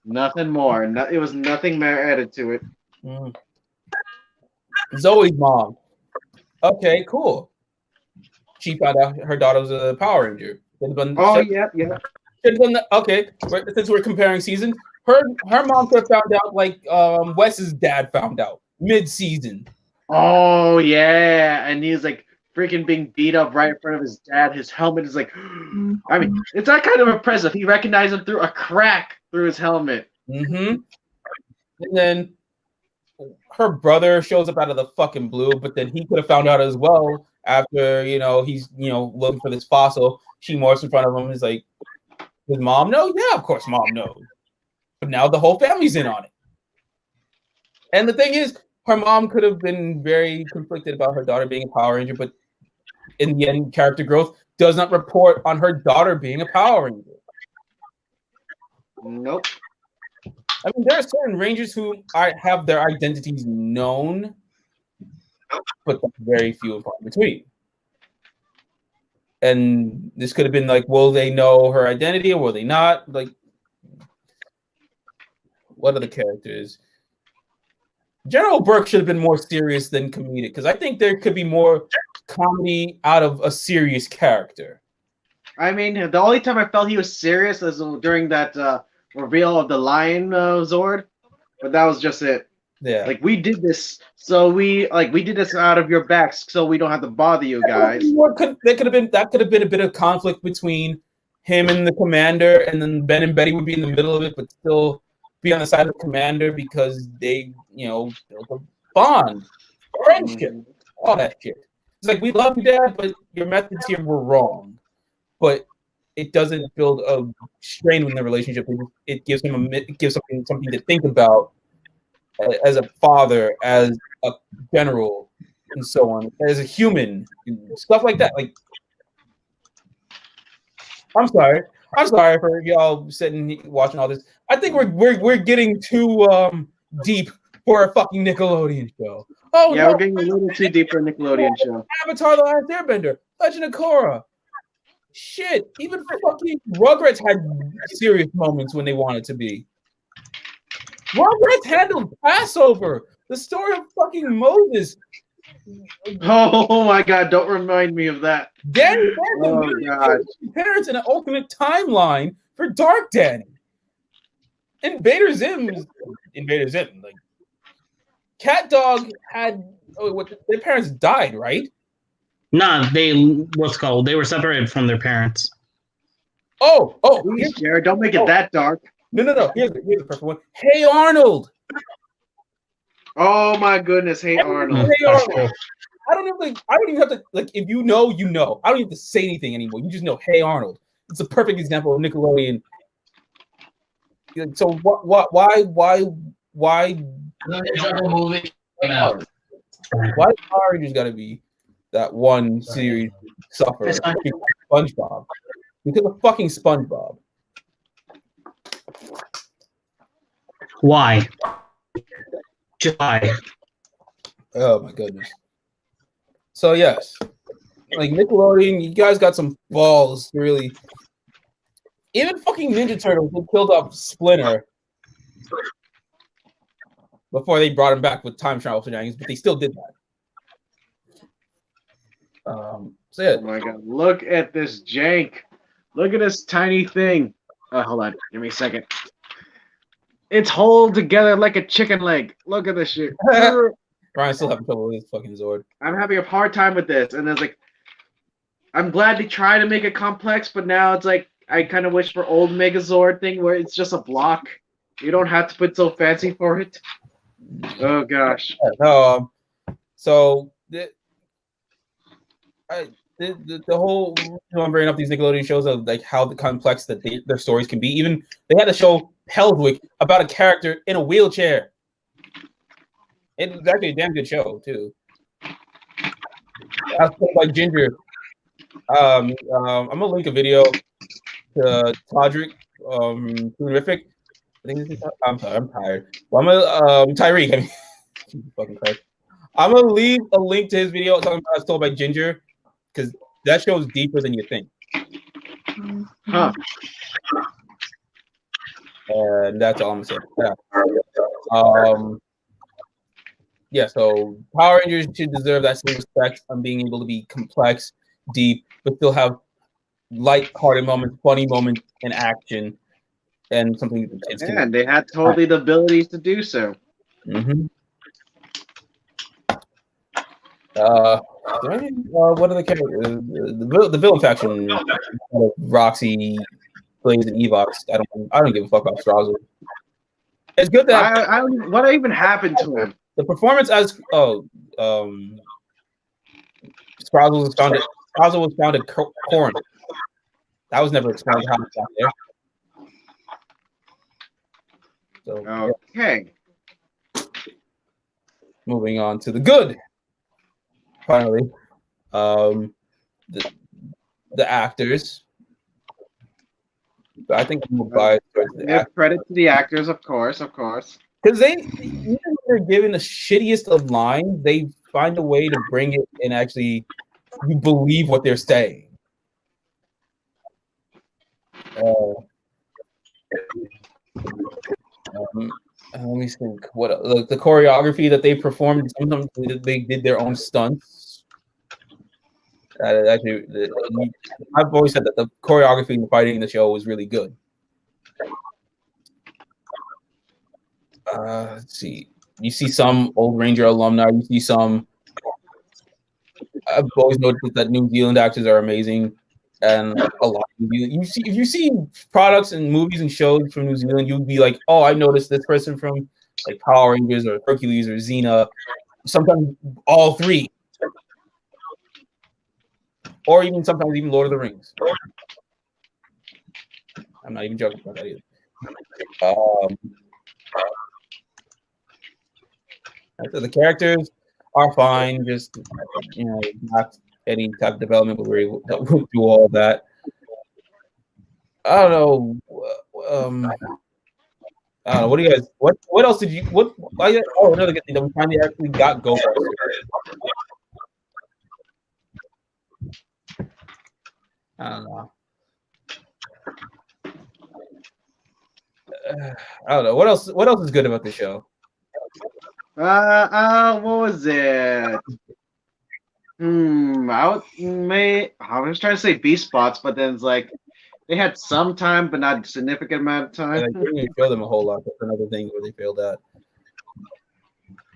Nothing more. No, it was nothing more added to it. Zoe's mom. Okay, cool. She found out her daughter was a Power Ranger. Yeah. Okay, since we're comparing seasons, her mom could have found out like Wes's dad found out mid-season. Oh yeah, and he's like freaking being beat up right in front of his dad. His helmet is like, I mean, it's that kind of impressive. He recognized him through a crack through his helmet. Mm-hmm. And then her brother shows up out of the fucking blue, but then he could have found out as well after he's looking for this fossil. She morphs in front of him. He's like, does mom know? Yeah, of course mom knows. But now the whole family's in on it. And the thing is, her mom could have been very conflicted about her daughter being a Power Ranger, but in the end, character growth does not report on her daughter being a Power Ranger. Nope. I mean, there are certain Rangers who have their identities known, but very few and far between. And this could have been like, will they know her identity or will they not? Like, what are the characters? General Burke should have been more serious than comedic, because I think there could be more comedy out of a serious character. I mean, the only time I felt he was serious was during that reveal of the Lion Zord, but that was just it. Yeah, like we did this, so we did this out of your backs, so we don't have to bother you guys. That could have been a bit of conflict between him and the commander, and then Ben and Betty would be in the middle of it, but still be on the side of the commander because they, built a bond, friendship, all that shit. It's like, we love you, Dad, but your methods here were wrong. But it doesn't build a strain in the relationship. It gives him something to think about as a father, as a general, and so on, as a human, stuff like that. Like, I'm sorry for y'all sitting watching all this. I think we're getting too deep for a fucking Nickelodeon show. Oh yeah, no, we're getting a little too deep for a Nickelodeon show. Avatar: The Last Airbender, Legend of Korra. Shit, even fucking Rugrats had serious moments when they wanted to be. Rugrats handled Passover, the story of fucking Moses. Oh my God! Don't remind me of that. Danny parents in an alternate timeline for Dark Danny. Invader Zim. Like, Cat Dog had their parents died, right? Nah, they were separated from their parents. Oh, Jared, don't make it that dark. No. Here's the perfect one. Hey Arnold. Oh my goodness, Hey Arnold. Hey Arnold. I don't even have to, like, if you know, you know. I don't even have to say anything anymore. You just know, Hey Arnold. It's a perfect example of Nickelodeon. So why movie came out. Why Power Rangers gotta be that one series suffer? SpongeBob. Because of fucking SpongeBob. Why? Just why? Oh my goodness. So yes, like Nickelodeon, you guys got some balls, really. Even fucking Ninja Turtles, they killed off Splinter before they brought him back with time travel shenanigans, but they still did that. So yeah. Oh my God! Look at this jank. Look at this tiny thing. Hold on. Give me a second. It's hold together like a chicken leg. Look at this shit. Ryan's still having trouble with his fucking Zord. I'm having a hard time with this, and it's like, I'm glad they try to make it complex, but now it's like I kind of wish for old Megazord thing where it's just a block. You don't have to put so fancy for it. Oh gosh. No. So the whole I'm bringing up these Nickelodeon shows of like how complex that their stories can be. Even they had a show Peldwick about a character in a wheelchair. It was actually a damn good show too. I was played by Ginger. I'm gonna link a video Todrick, Toonrific. I think this is, I'm sorry, I'm tired. Well, Tyreek. I mean, Jesus fucking Christ. I'm gonna leave a link to his video talking about Told by Ginger, because that show is deeper than you think. Huh. And that's all I'm gonna say. Yeah. So Power Rangers should deserve that same respect on being able to be complex, deep, but still have light-hearted moments, funny moments, and action, and something that kids can. And they had totally the abilities to do so. Mm-hmm. What are the characters? The villain faction, Roxy, Blaze, and Evox. I don't give a fuck about Straza. It's good that What even happened to him? the performance as Straza was found at Corn. That was never explained how he got there. So, okay. Yeah. Moving on to the good. Finally, the actors. I think I'm biased towards the Give credit to the actors, of course. Because even when they're given the shittiest of lines, they find a way to bring it and actually you believe what they're saying. Let me think. What the choreography that they performed? Sometimes they did their own stunts. Actually, I've always said that the choreography and the fighting in the show was really good. Let's see. You see some old Ranger alumni. You see some. I've always noticed that New Zealand actors are amazing, and a lot of if you see products and movies and shows from New Zealand, you'd be like, oh, I noticed this person from like Power Rangers or Hercules or Xena. Sometimes all three, or even sometimes even Lord of the Rings. I'm not even joking about that either. The characters are fine, just not any type of development, but we're able to do all that. I don't know. What do you guys? What else did you? Another good thing that we finally actually got Go. I don't know. I don't know. What else is good about the show? What was it? I was trying to say B spots, but then it's like they had some time, but not a significant amount of time. They didn't show them a whole lot. That's another thing where they failed at.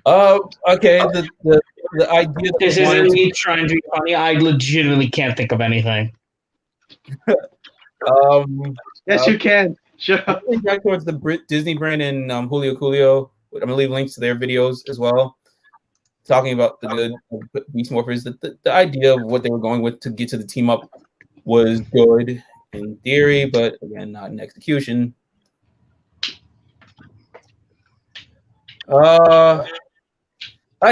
Okay. The idea. This isn't me trying to be funny. I legitimately can't think of anything. Yes, you can. Sure. Back towards the Disney brand and JulioCoolio. I'm gonna leave links to their videos as well, talking about the good Beast Morphers. The idea of what they were going with to get to the team up was good in theory, but again, not in execution. I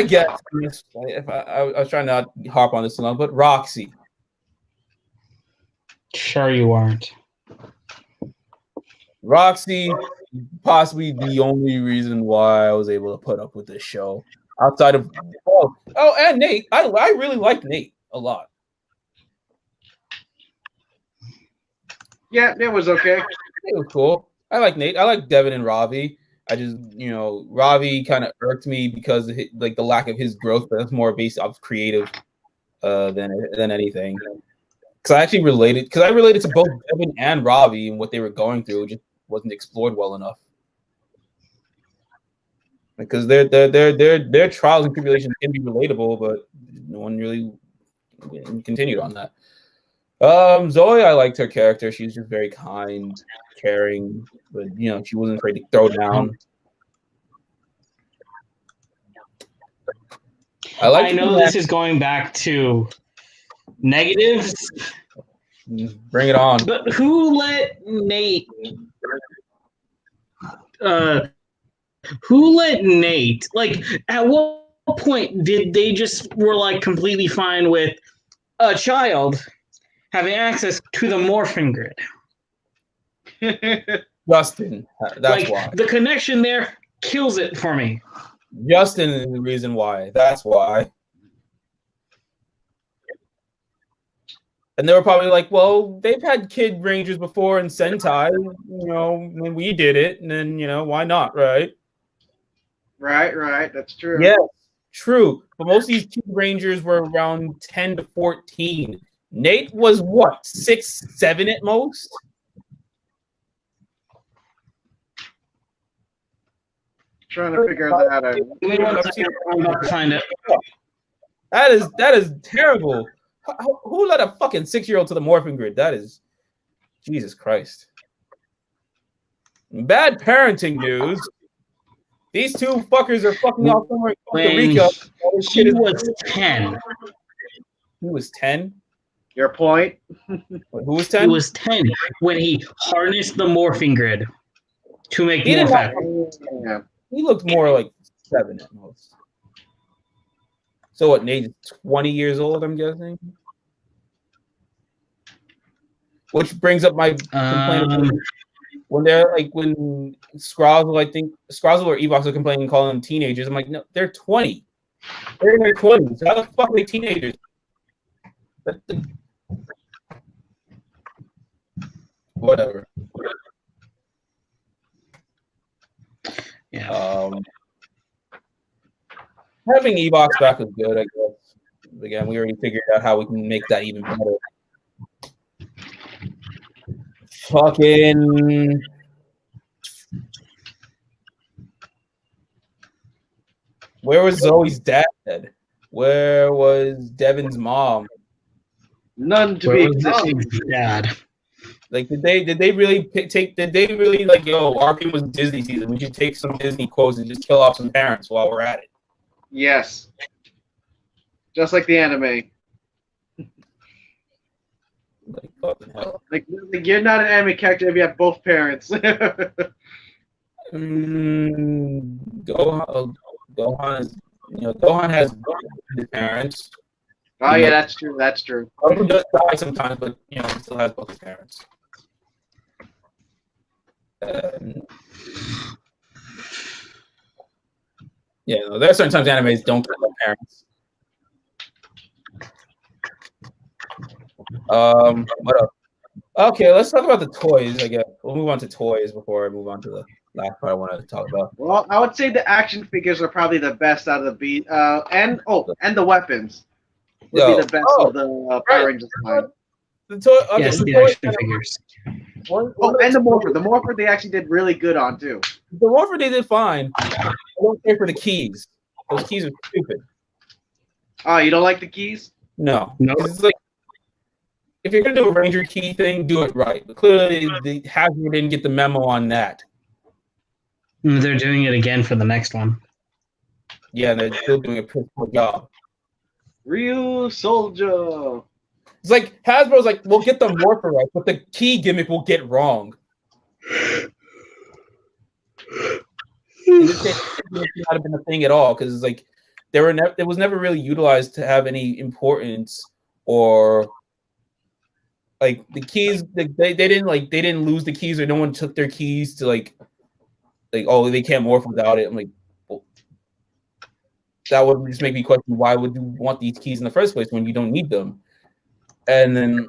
guess if I was trying not to harp on this too long, but Roxy. Sure, you aren't. Roxy, possibly the only reason why I was able to put up with this show. Outside of and Nate, I really liked Nate a lot. Yeah, it was okay. It was cool. I like Nate. I like Devin and Ravi. I just, Ravi kind of irked me because of the lack of his growth, but that's more based off creative than anything. Because I actually related to both Devin and Ravi and what they were going through. It just wasn't explored well enough. Because their trials and tribulations can be relatable, but no one really continued on that. Zoe, I liked her character. She was just very kind, caring, but she wasn't afraid to throw down. I know this is going back to negatives. Bring it on. But who let Nate? Who let Nate? Like, at what point did they just were completely fine with a child having access to the morphing grid? Justin, that's like why. the connection there kills it for me. Justin is the reason why. That's why. And they were probably like, well, they've had Kid Rangers before in Sentai, and we did it, and then, why not, right? Right. That's true. Yes, true. But most of these Kid Rangers were around 10 to 14. Nate was what, 6, 7 at most? Trying to figure that out. I'm about to find it. That is terrible. Who let a fucking 6-year-old to the morphing grid? That is Jesus Christ. Bad parenting news. These two fuckers are fucking out somewhere in Costa Rica. He was 10. He was 10? Your point? Wait, who was 10? He was 10 when he harnessed the morphing grid to make more fat. Yeah. He looked more like 7 at most. So what, Nate is 20 years old, I'm guessing? Which brings up my complaint when they're like, when Scrozzle, I think Scrozzle or Evox are complaining, calling them teenagers. I'm like, no, they're 20. They're in their 20s. How the fuck are they teenagers? Whatever. Yeah. Having Evox back was good, I guess. Again, we already figured out how we can make that even better. Fucking. Where was Zoe's dad? Where was Devin's mom? None to be existing. Dad. Like, did they really take? Did they really like? Yo, Arkham was Disney season. We should take some Disney quotes and just kill off some parents while we're at it. Yes. Just like the anime. Like, fucking hell. Like you're not an anime character if you have both parents. Gohan is, Gohan has his parents. Oh yeah, that's true. That's true. Goku does die sometimes, but he still has both his parents. There are certain times animes don't kill their parents. What else? Okay, let's talk about the toys. I guess we'll move on to toys before I move on to the last part I wanted to talk about. Well, I would say the action figures are probably the best out of the beat, and the weapons would be the best of the Power Rangers line. The toy, okay, yes, the action figures. And the Morpher. The Morpher they actually did really good on too. The Morpher they did fine. I don't care for the keys. Those keys are stupid. Oh, you don't like the keys? No. It's like, if you're gonna do a Ranger key thing, do it right. But clearly, the Hasbro didn't get the memo on that. They're doing it again for the next one. Yeah, they're still doing a pretty poor job. Ryu Soldier. It's like Hasbro's like, we'll get the Morpher right, but the key gimmick will get wrong. In this case, it would not have been a thing at all because it's like it was never really utilized to have any importance, or like the keys. They didn't lose the keys, or no one took their keys to like oh, they can't morph without it. I'm like, well, that would just make me question, why would you want these keys in the first place when you don't need them? And then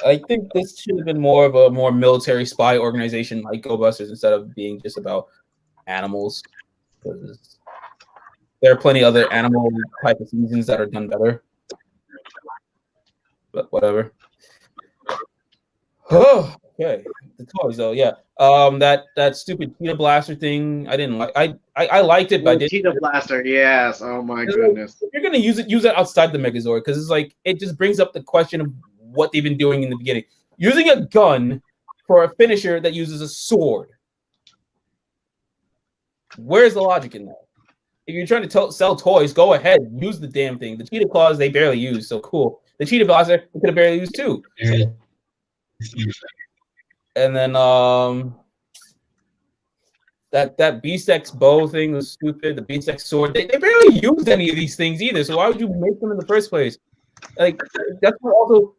I think this should have been more of a more military spy organization like Go Busters instead of being just about animals. Because there are plenty of other animal type of seasons that are done better. But whatever. Oh, okay. The toys though, yeah. That stupid Cheetah Blaster thing, I didn't like. I liked it, but I didn't. Cheetah Blaster, yes. Oh my goodness. If you're gonna use it outside the Megazord, because it's like it just brings up the question of what they've been doing in the beginning. Using a gun for a finisher that uses a sword. Where's the logic in that? If you're trying to sell toys, go ahead, use the damn thing. The Cheetah Claws they barely use, so cool. The Cheetah Blaster they could have barely used too. And then that Beast X bow thing was stupid. The Beast X sword, they barely used any of these things either. So why would you make them in the first place? Like that's what also.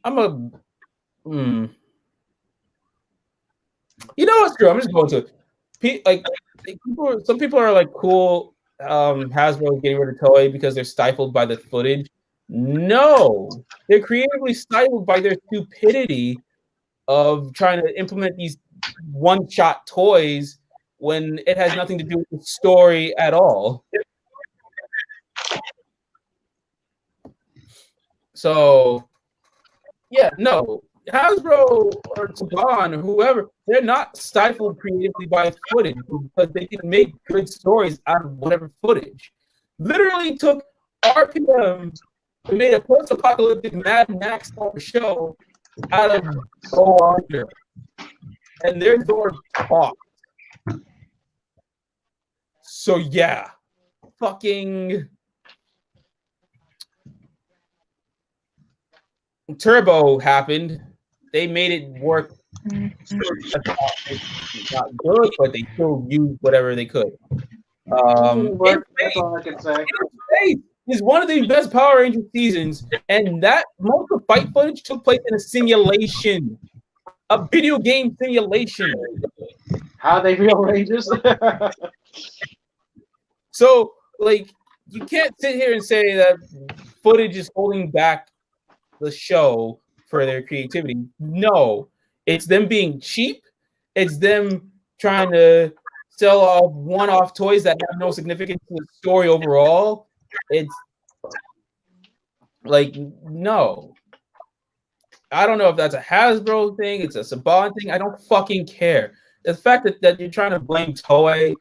I'm a. You know what's true? I'm just going to some people are like cool. Hasbro getting rid of Toei because they're stifled by the footage. No, they're creatively stifled by their stupidity of trying to implement these one-shot toys when it has nothing to do with the story at all. So, yeah, no, Hasbro or Saban or whoever, they're not stifled creatively by footage because they can make good stories out of whatever footage. Literally took RPM and made a post-apocalyptic Mad Max type of show out of Go Under. And their door talked. So yeah, fucking Turbo happened. They made it work. Not good, but they still used whatever they could. That's all I can say. Is one of the best Power Ranger seasons, and that most of the fight footage took place in a simulation, a video game simulation. How they real Rangers? So, like, you can't sit here and say that footage is holding back the show for their creativity. No, it's them being cheap. It's them trying to sell off one-off toys that have no significance to the story overall. It's like, no. I don't know if that's a Hasbro thing, it's a Saban thing. I don't fucking care. The fact that you're trying to blame Toei,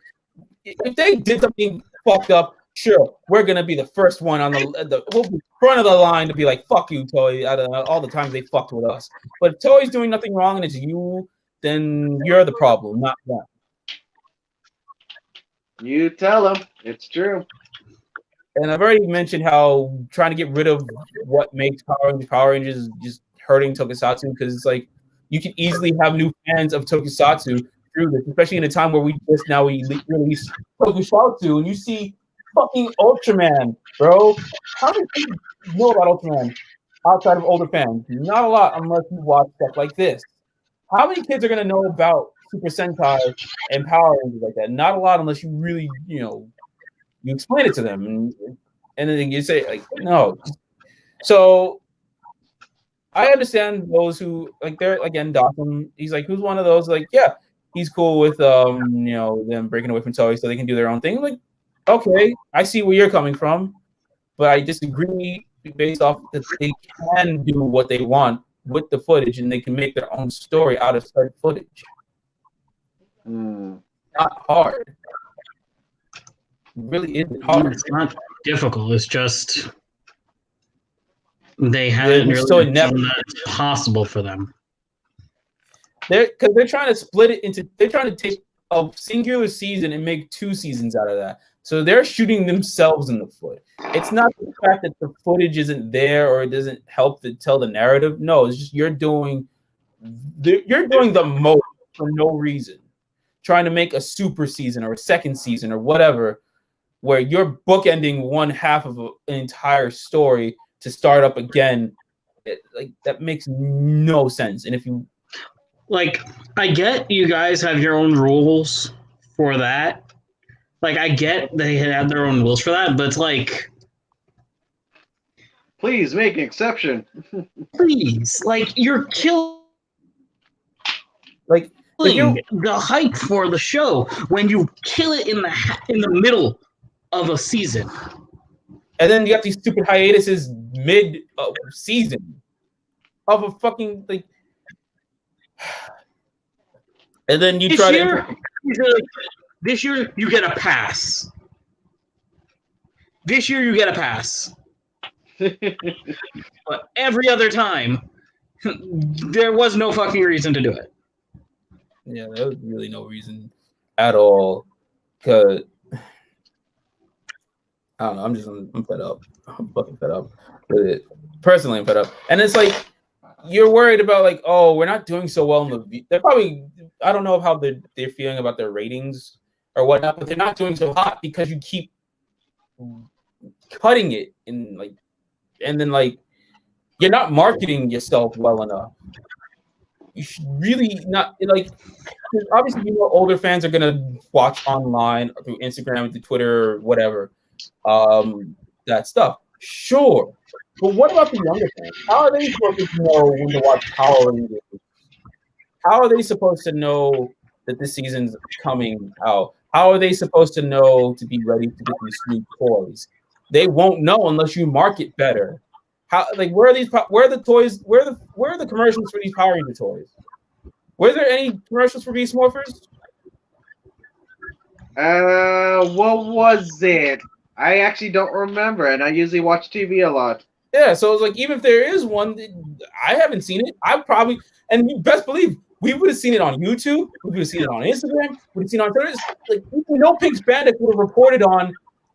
if they did something fucked up, sure, we're gonna be the first one on we'll be front of the line to be like, fuck you, Toei, out of all the times they fucked with us. But if Toei's doing nothing wrong and it's you, then you're the problem, not them. You tell them. It's true. And I've already mentioned how trying to get rid of what makes Power Rangers is just hurting Tokusatsu, because it's like you can easily have new fans of Tokusatsu through this, especially in a time where we release Tokusatsu and you see fucking Ultraman, bro. How many people know about Ultraman outside of older fans? Not a lot, unless you watch stuff like this. How many kids are gonna know about Super Sentai and Power Rangers like that? Not a lot, unless you really, you explain it to them, and then you say like, no. So I understand those who like, they're again Dawson. He's like, who's one of those? Like, yeah, he's cool with them breaking away from Toei so they can do their own thing. I'm like, okay, I see where you're coming from, but I disagree based off that they can do what they want with the footage and they can make their own story out of certain footage. Not hard. It really isn't hard. It's not difficult. It's just they haven't really done that possible for them. They're trying to split it into. They're trying to take a singular season and make 2 seasons out of that. So they're shooting themselves in the foot. It's not the fact that the footage isn't there or it doesn't help to tell the narrative. No, it's just you're doing the most for no reason. Trying to make a super season or a second season or whatever, where you're bookending one half of an entire story to start up again. That makes no sense. And if you I get you guys have your own rules for that. I get they have their own rules for that, but it's like, please make an exception. Please, you're killing the hype for the show when you kill it in the middle of a season, and then you got these stupid hiatuses mid season of a fucking and then you this year you get a pass. This year you get a pass. But every other time, there was no fucking reason to do it. Yeah, there was really no reason at all. Cause I don't know. I'm fed up. I'm fucking fed up with it. Personally, I'm fed up. And it's like you're worried about oh, we're not doing so well in the. They're probably, I don't know how they're feeling about their ratings or whatnot, but they're not doing so hot because you keep cutting it and then you're not marketing yourself well enough. You should really not like. Obviously, older fans are gonna watch online through Instagram, through Twitter, or whatever. That stuff. Sure, but what about the younger fans? How are they supposed to know when to watch Power Rangers? How are they supposed to know that this season's coming out? How are they supposed to know to be ready to get these new toys? They won't know unless you market better. How where are these? Where are the toys? Where are the commercials for these Power Ranger toys? Were there any commercials for Beast Morphers? What was it? I actually don't remember, and I usually watch TV a lot. Yeah, so it's like even if there is one, I haven't seen it. I probably, and you best believe we would have seen it on YouTube. We would have seen it on Instagram. We would have seen it on Twitter. Like no Pink Spandex would have reported on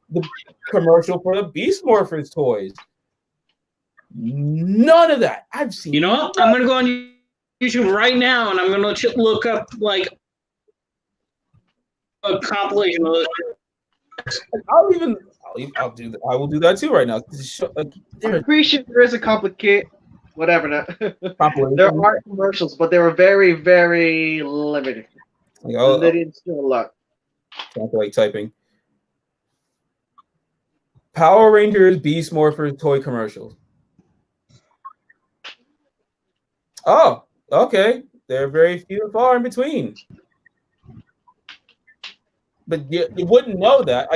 the commercial for the Beast Morphers toys. None of that. I've seen. You know what? I'm gonna go on YouTube right now, and I'm gonna look up like a compilation of I'll do that. I will do that too right now. I'm pretty sure there is a complicate. Whatever. There are commercials, but they were very, very limited. Like, they didn't show a lot. Like typing. Power Rangers Beast Morphers toy commercials. Oh, okay. They're very few and far in between. But you wouldn't know that.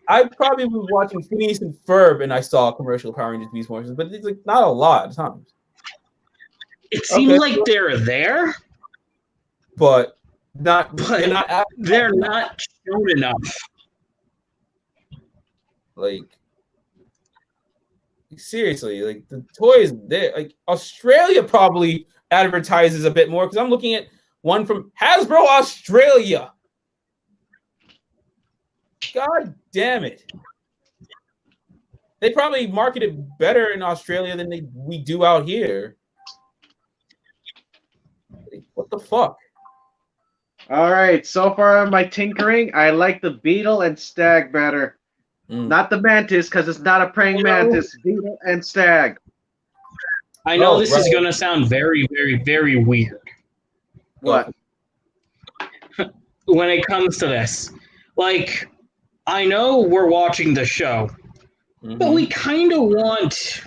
I probably was watching Phineas and Ferb and I saw a commercial of Power Rangers Beast Morphers, but it's like not a lot of times. It seems like they're there, but they're not shown enough. Like seriously, like the toys there, like Australia probably advertises a bit more because I'm looking at one from Hasbro Australia. God damn it. They probably market it better in Australia than we do out here. What the fuck? All right, so far on my tinkering, I like the Beetle and Stag better. Not the Mantis, because it's not a praying mantis. Beetle and Stag. I know this is going to sound very, very, very weird. What? When it comes to this. Like, I know we're watching the show, but we kind of want...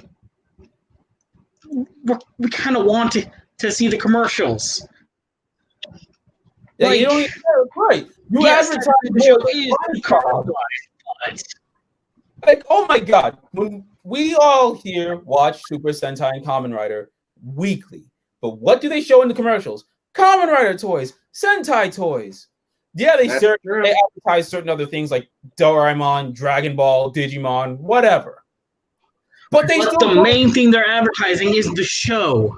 We kind of want to see the commercials. Yeah, you don't even right. You advertise the show is like, oh my god, when we all here watch Super Sentai and Kamen Rider weekly, but what do they show in the commercials? Kamen Rider toys, Sentai toys. Yeah, they advertise certain other things like Doraemon, Dragon Ball, Digimon, whatever. But the main thing they're advertising is the show.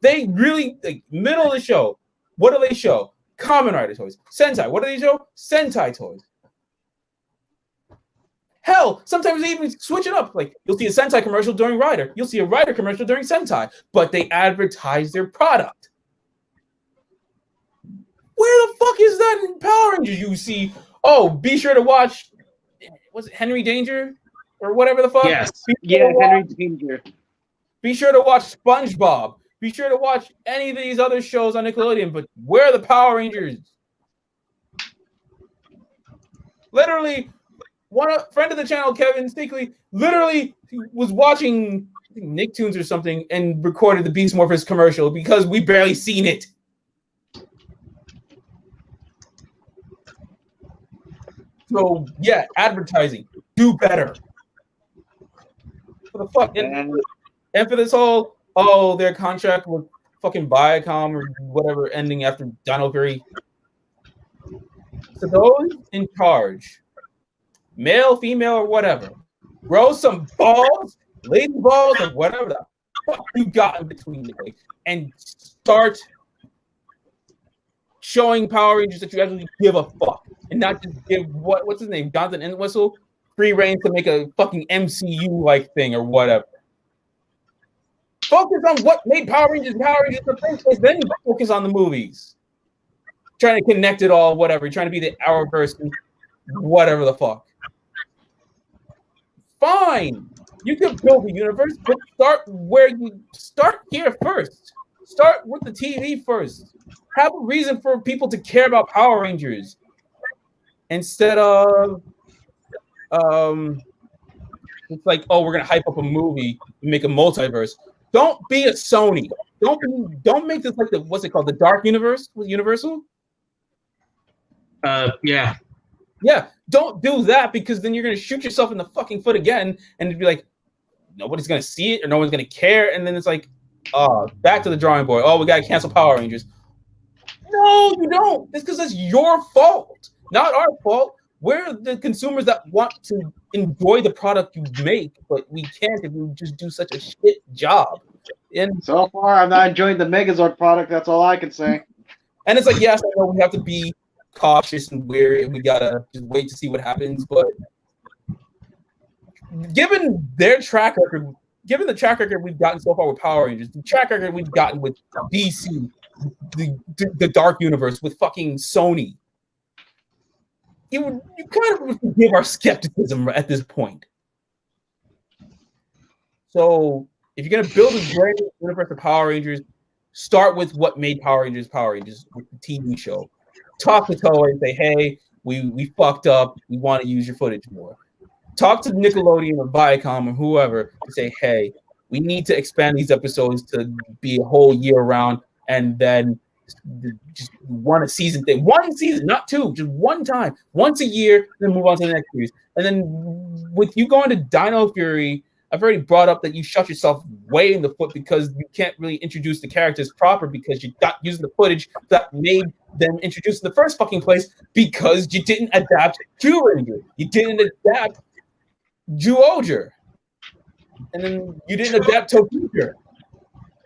They really middle of the show. What do they show? Kamen Rider toys, Sentai. What do they show? Sentai toys. Hell, sometimes they even switch it up. Like you'll see a Sentai commercial during Rider. You'll see a Rider commercial during Sentai. But they advertise their product. Where the fuck is that in Power Rangers? You see, be sure to watch. Was it Henry Danger or whatever the fuck? Yes. Henry Danger. Be sure to watch SpongeBob. Be sure to watch any of these other shows on Nickelodeon. But where are the Power Rangers? Literally. Friend of the channel, Kevin Stickley, literally was watching Nicktoons or something and recorded the Beast Morphers commercial because we barely seen it. So yeah, advertising, do better. For the fuck, and for this whole their contract with fucking Viacom or whatever ending after Dino Fury. So those in charge. Male, female, or whatever. Grow some balls, lazy balls, or whatever the fuck you got in between the legs, and start showing Power Rangers that you actually give a fuck, and not just give what's his name, Jonathan Entwistle, free reign to make a fucking MCU like thing or whatever. Focus on what made Power Rangers in the first place, then focus on the movies. Trying to connect it all, whatever. Trying to be the Arrowverse, whatever the fuck. Fine, You can build a universe, but start here first. Start with the TV first. Have a reason for people to care about Power Rangers instead of it's like, oh, we're gonna hype up a movie and make a multiverse. Don't be a Sony. Don't make this like the what's it called, the Dark Universe with Universal. Yeah. Yeah, don't do that because then you're gonna shoot yourself in the fucking foot again, and it'd be like nobody's gonna see it or no one's gonna care, and then it's like, back to the drawing board. Oh, we gotta cancel Power Rangers. No, you don't. It's because it's your fault, not our fault. We're the consumers that want to enjoy the product you make, but we can't if you just do such a shit job. And so far, I'm not enjoying the Megazord product. That's all I can say. And it's like, yes, I know we have to be cautious and wary, and we gotta just wait to see what happens. But given their track record, given the track record we've gotten so far with Power Rangers, the track record we've gotten with DC, the Dark Universe, with fucking Sony, you kind of forgive our skepticism at this point. So if you're gonna build a great universe of Power Rangers, start with what made Power Rangers with the TV show. Talk to Toei and say, hey, we fucked up. We want to use your footage more. Talk to Nickelodeon or Viacom or whoever and say, hey, we need to expand these episodes to be a whole year round, and then just one season thing. One season, not two, just one time, once a year, then move on to the next series. And then with you going to Dino Fury, I've already brought up that you shot yourself way in the foot because you can't really introduce the characters proper because you're not using the footage that made them introduced in the first fucking place because you didn't adapt Ranger. You didn't adapt Zyuohger. And then you didn't adapt Tokuger.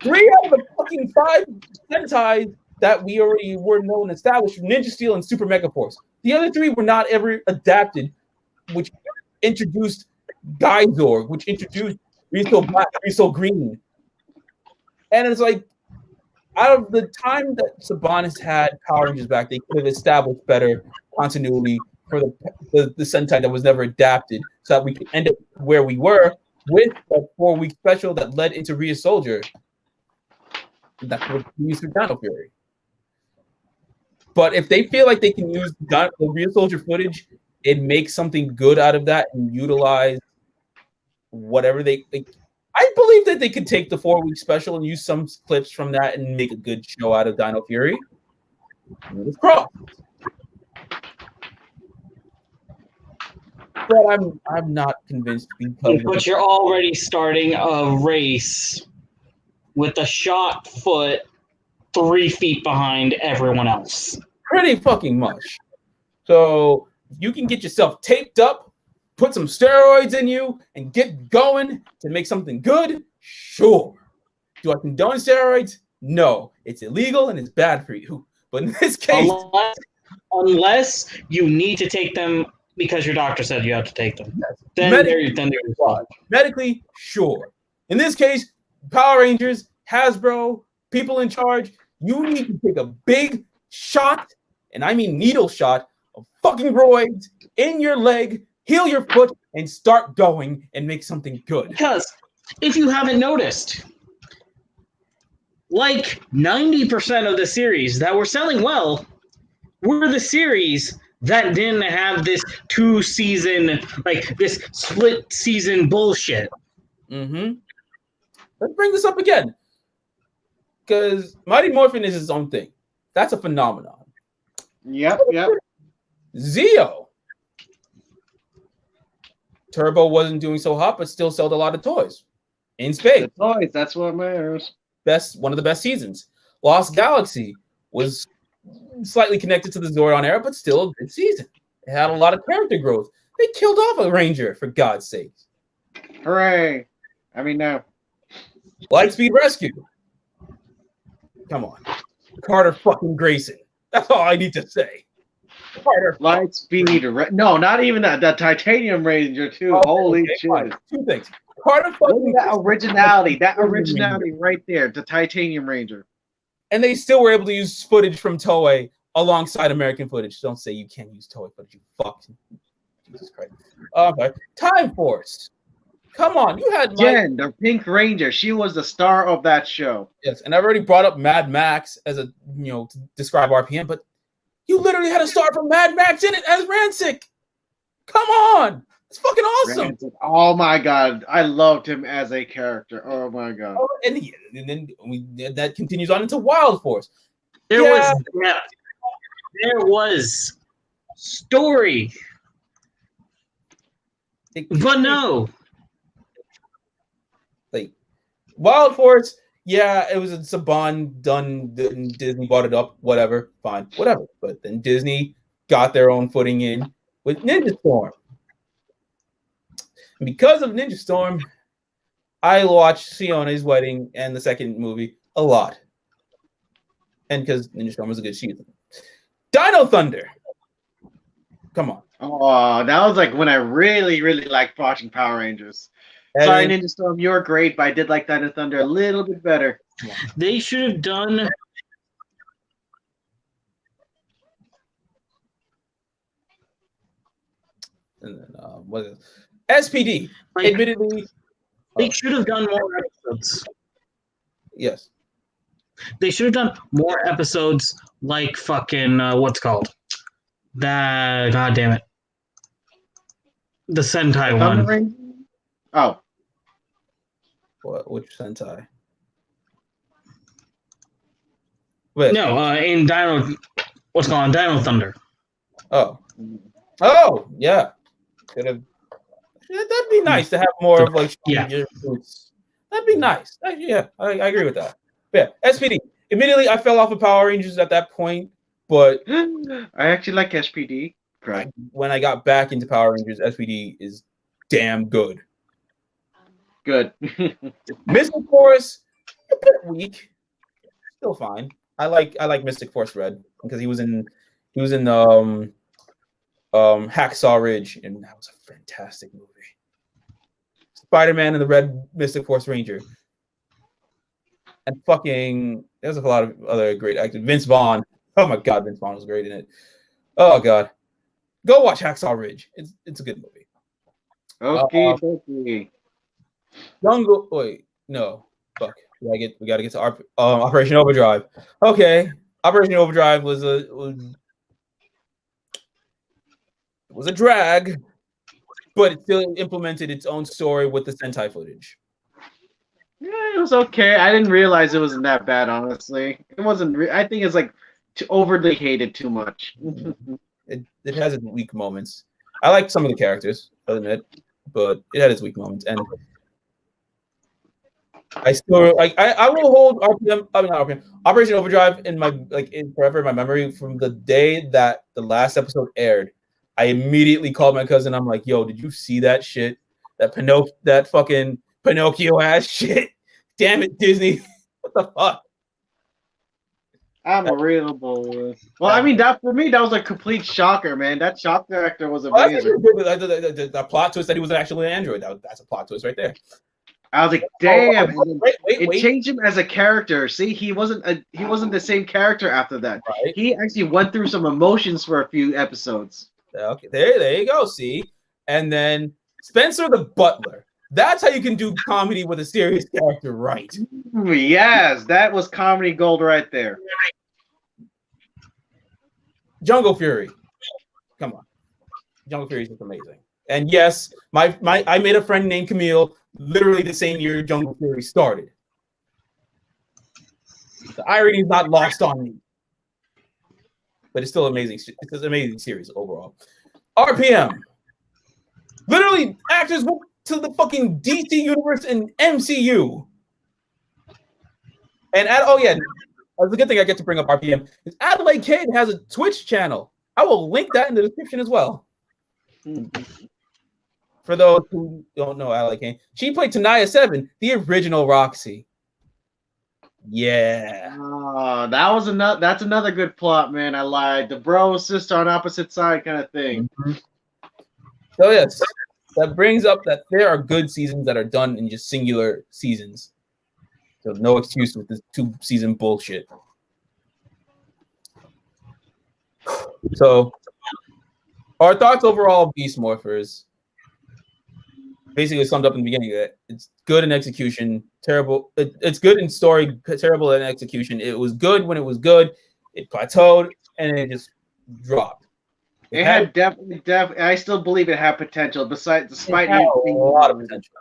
3 out of the fucking 5 Sentai that we already were known and established, Ninja Steel and Super Mega Force. The other 3 were not ever adapted, which introduced Geyzor, which introduced Riso Black, Riso Green. And it's like, out of the time that Saban had Power Rangers back, they could have established better continuity for the Sentai that was never adapted so that we could end up where we were with a 4-week special that led into Rhea Soldier. That's what we used for Dino Fury. But if they feel like they can use the Rhea Soldier footage and make something good out of that and utilize whatever they I believe that they could take the 4-week special and use some clips from that and make a good show out of Dino Fury. It's crossed. But I'm not convinced because but you're already starting a race with a shot foot 3 feet behind everyone else. Pretty fucking much. So if you can get yourself taped up, put some steroids in you, and get going to make something good, sure. Do I condone steroids? No. It's illegal and it's bad for you. But in this case... Unless you need to take them because your doctor said you have to take them. Yes. Then they're fine. Medically, sure. In this case, Power Rangers, Hasbro, people in charge, you need to take a big shot, and I mean needle shot, of fucking roids in your leg, heal your foot, and start going and make something good. Because if you haven't noticed, like 90% of the series that were selling well were the series that didn't have this 2-season, like this split season bullshit. Mm-hmm. Let's bring this up again. Because Mighty Morphin is his own thing. That's a phenomenon. Yep. Zeo. Turbo wasn't doing so hot, but still sold a lot of toys. In space. The toys, that's what matters. One of the best seasons. Lost Galaxy was slightly connected to the Zordon era, but still a good season. It had a lot of character growth. They killed off a Ranger, for God's sake. Hooray. I mean, no. Lightspeed Rescue. Come on. Carter fucking Grayson. That's all I need to say. Carter. Lightspeed. No, not even that. The Titanium Ranger, too. Oh, Holy okay, shit. fine. 2 things. Carter fucking That originality. That originality right there. The Titanium Ranger. And they still were able to use footage from Toei alongside American footage. Don't say you can't use Toei footage, you fuck. Jesus Christ. Okay. Time Force. Come on, you had Jen, the Pink Ranger. She was the star of that show. Yes, and I've already brought up Mad Max as a to describe RPM, but you literally had a star from Mad Max in it as Rancic. Come on, it's fucking awesome. Rancid. Oh my god, I loved him as a character. Oh my god. Oh, and then that continues on into Wild Force. There was story, but no. Like Wild Force, yeah, it was a Saban done. Disney bought it up, whatever, fine, whatever. But then Disney got their own footing in with Ninja Storm. And because of Ninja Storm, I watched Siona's Wedding and the second movie a lot. And because Ninja Storm was a good season. Dino Thunder. Come on. Oh, that was like when I really, really liked watching Power Rangers. Sorry, Ninja Storm, you're great, but I did like Dino Thunder a little bit better. They should have done. And then what is SPD? Like, admittedly, they should have done more episodes. Yes, they should have done more episodes. Like fucking what's called that? God damn it, the Sentai one. Ranger? Oh, what? Which Sentai? Wait. No, in Dino. What's called Dino Thunder? Oh, yeah. Could have. That'd be nice to have more of like your roots. That'd be nice. Yeah, I agree with that. But yeah, SPD. Immediately, I fell off of Power Rangers at that point, but I actually like SPD. Right. When I got back into Power Rangers, SPD is damn good. Good. Mystic Force, a bit weak, still fine. I like Mystic Force Red because he was in Hacksaw Ridge, and that was a fantastic movie. Spider-Man and the Red Mystic Force Ranger. And fucking, there's a lot of other great actors. Vince Vaughn. Oh my god, Vince Vaughn was great in it. Oh god. Go watch Hacksaw Ridge. It's a good movie. Okay. Jungle. Wait, no. Fuck. We gotta get to Operation Overdrive. Okay. Operation Overdrive was a drag, but it still implemented its own story with the Sentai footage. Yeah, it was okay. I didn't realize it wasn't that bad, honestly. It wasn't. I think it's like overly hated too much. It has its weak moments. I like some of the characters, I'll admit, but it had its weak moments, and I still like. I will hold RPM. I mean, not RPM. Operation Overdrive in my forever in my memory from the day that the last episode aired. I immediately called my cousin. I'm like, "Yo, did you see that shit? That fucking Pinocchio ass shit? Damn it, Disney! What the fuck?" I'm a real boy. Well, I mean, that for me, that was a complete shocker, man. That shock factor was amazing. The plot twist that he was actually an android. That's a plot twist right there. I was like, damn! Wait. It changed him as a character. See, he wasn't the same character after that. Right. He actually went through some emotions for a few episodes. Okay, there you go. See, and then Spencer the Butler. That's how you can do comedy with a serious character, right? Yes, that was comedy gold right there. Jungle Fury. Come on. Jungle Fury is just amazing. And yes, I made a friend named Camille literally the same year Jungle Fury started. The irony is not lost on me. But it's still amazing. It's an amazing series overall. RPM. Literally, actors went to the fucking DC universe and MCU. And that's a good thing I get to bring up RPM. Is Adelaide Cade has a Twitch channel. I will link that in the description as well. For those who don't know Adelaide Cade, she played Tanaya 7, the original Roxy. Yeah. That's another good plot, man. I lied. The bro sister on opposite side kind of thing. Mm-hmm. So yes, that brings up that there are good seasons that are done in just singular seasons. So no excuse with this 2-season bullshit. So our thoughts overall, Beast Morphers. basically summed up in the beginning that it's good in execution, terrible. It's good in story, terrible in execution. It was good when it was good. It plateaued and it just dropped. It had definitely. I still believe it had potential. Despite it had you a being lot of potential,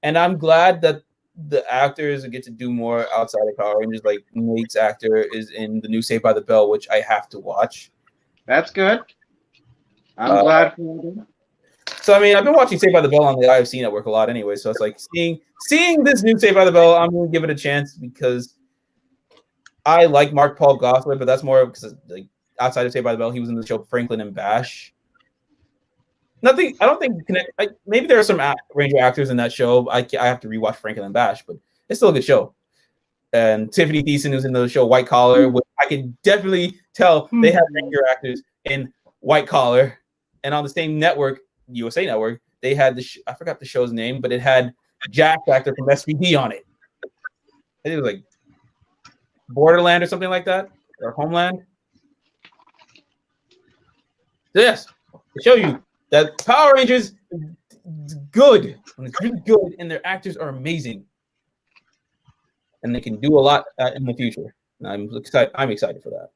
and I'm glad that the actors get to do more outside of Power Rangers. Like Nate's actor is in the new Saved by the Bell, which I have to watch. That's good. I'm glad for them. So I mean, I've been watching Saved by the Bell on the IFC network a lot anyway. So it's like seeing this new Saved by the Bell, I'm gonna give it a chance because I like Mark Paul Gosselaar, but that's more because like outside of Saved by the Bell, he was in the show Franklin and Bash. Nothing. I don't think maybe there are some Ranger actors in that show. I have to rewatch Franklin and Bash, but it's still a good show. And Tiffany Thiessen, who's in the show White Collar, I can definitely tell they have Ranger actors in White Collar, and on the same network, USA Network, they had I forgot the show's name, but it had Jack's actor from SPD on it. I think it was like Borderland or something like that, or Homeland. So yes, to show you that Power Rangers is good. It's really good, and their actors are amazing, and they can do a lot in the future. And I'm excited for that.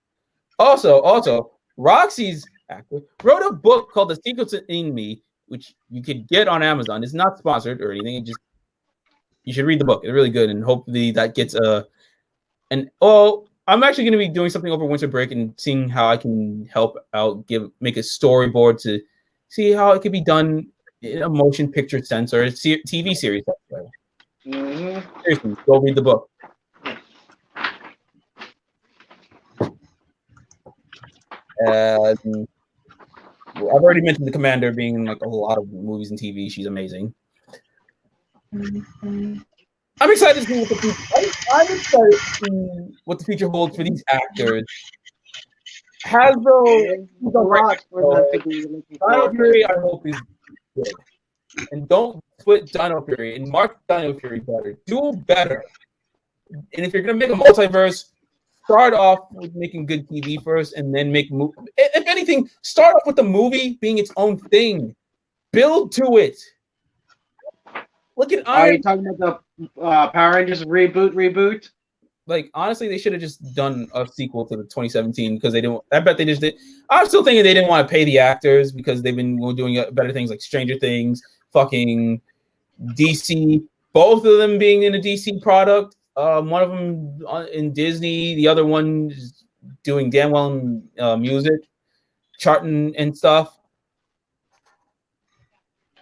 Also, Roxy's actor wrote a book called The Secrets in Me, which you could get on Amazon. It's not sponsored or anything. You should read the book. It's really good, and hopefully that gets I'm actually going to be doing something over winter break and seeing how I can help out, make a storyboard to see how it could be done in a motion picture sense or a TV series. Seriously, go read the book. I've already mentioned the Commander being in like a lot of movies and TV. She's amazing. I'm excited to see what the future. I'm excited to see what the future holds for these actors. Hasbro, Dino Fury, I hope is good, and don't split Dino Fury and mark Dino Fury better. Do better, and if you're gonna make a multiverse, start off with making good TV first, and then make movie. If anything, start off with the movie being its own thing. Build to it. Look at Are you talking about the Power Rangers reboot? Like honestly, they should have just done a sequel to the 2017 because they didn't. I bet they just did. I'm still thinking they didn't want to pay the actors because they've been doing better things like Stranger Things, fucking DC. Both of them being in a DC product. One of them in Disney, the other one is doing damn well in music, charting and stuff.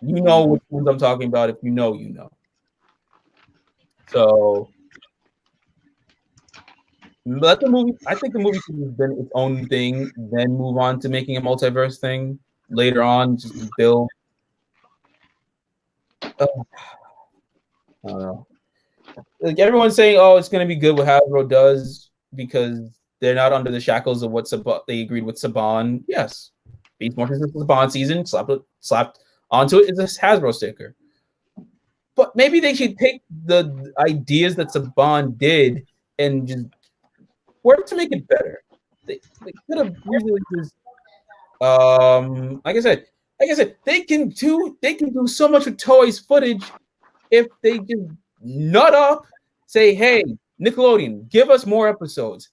You know which ones I'm talking about. If you know, you know. So let the movie. I think the movie should have been its own thing, then move on to making a multiverse thing later on, just to build. I don't know. Like everyone's saying, "Oh, it's going to be good what Hasbro does because they're not under the shackles of what they agreed with Saban." Yes, Beast Morphers is the Saban season. Slapped onto it is a Hasbro sticker. But maybe they should take the ideas that Saban did and just work to make it better. They could have usually just, like I said, they can do so much with toys footage if they just nut up, say, hey, Nickelodeon, give us more episodes.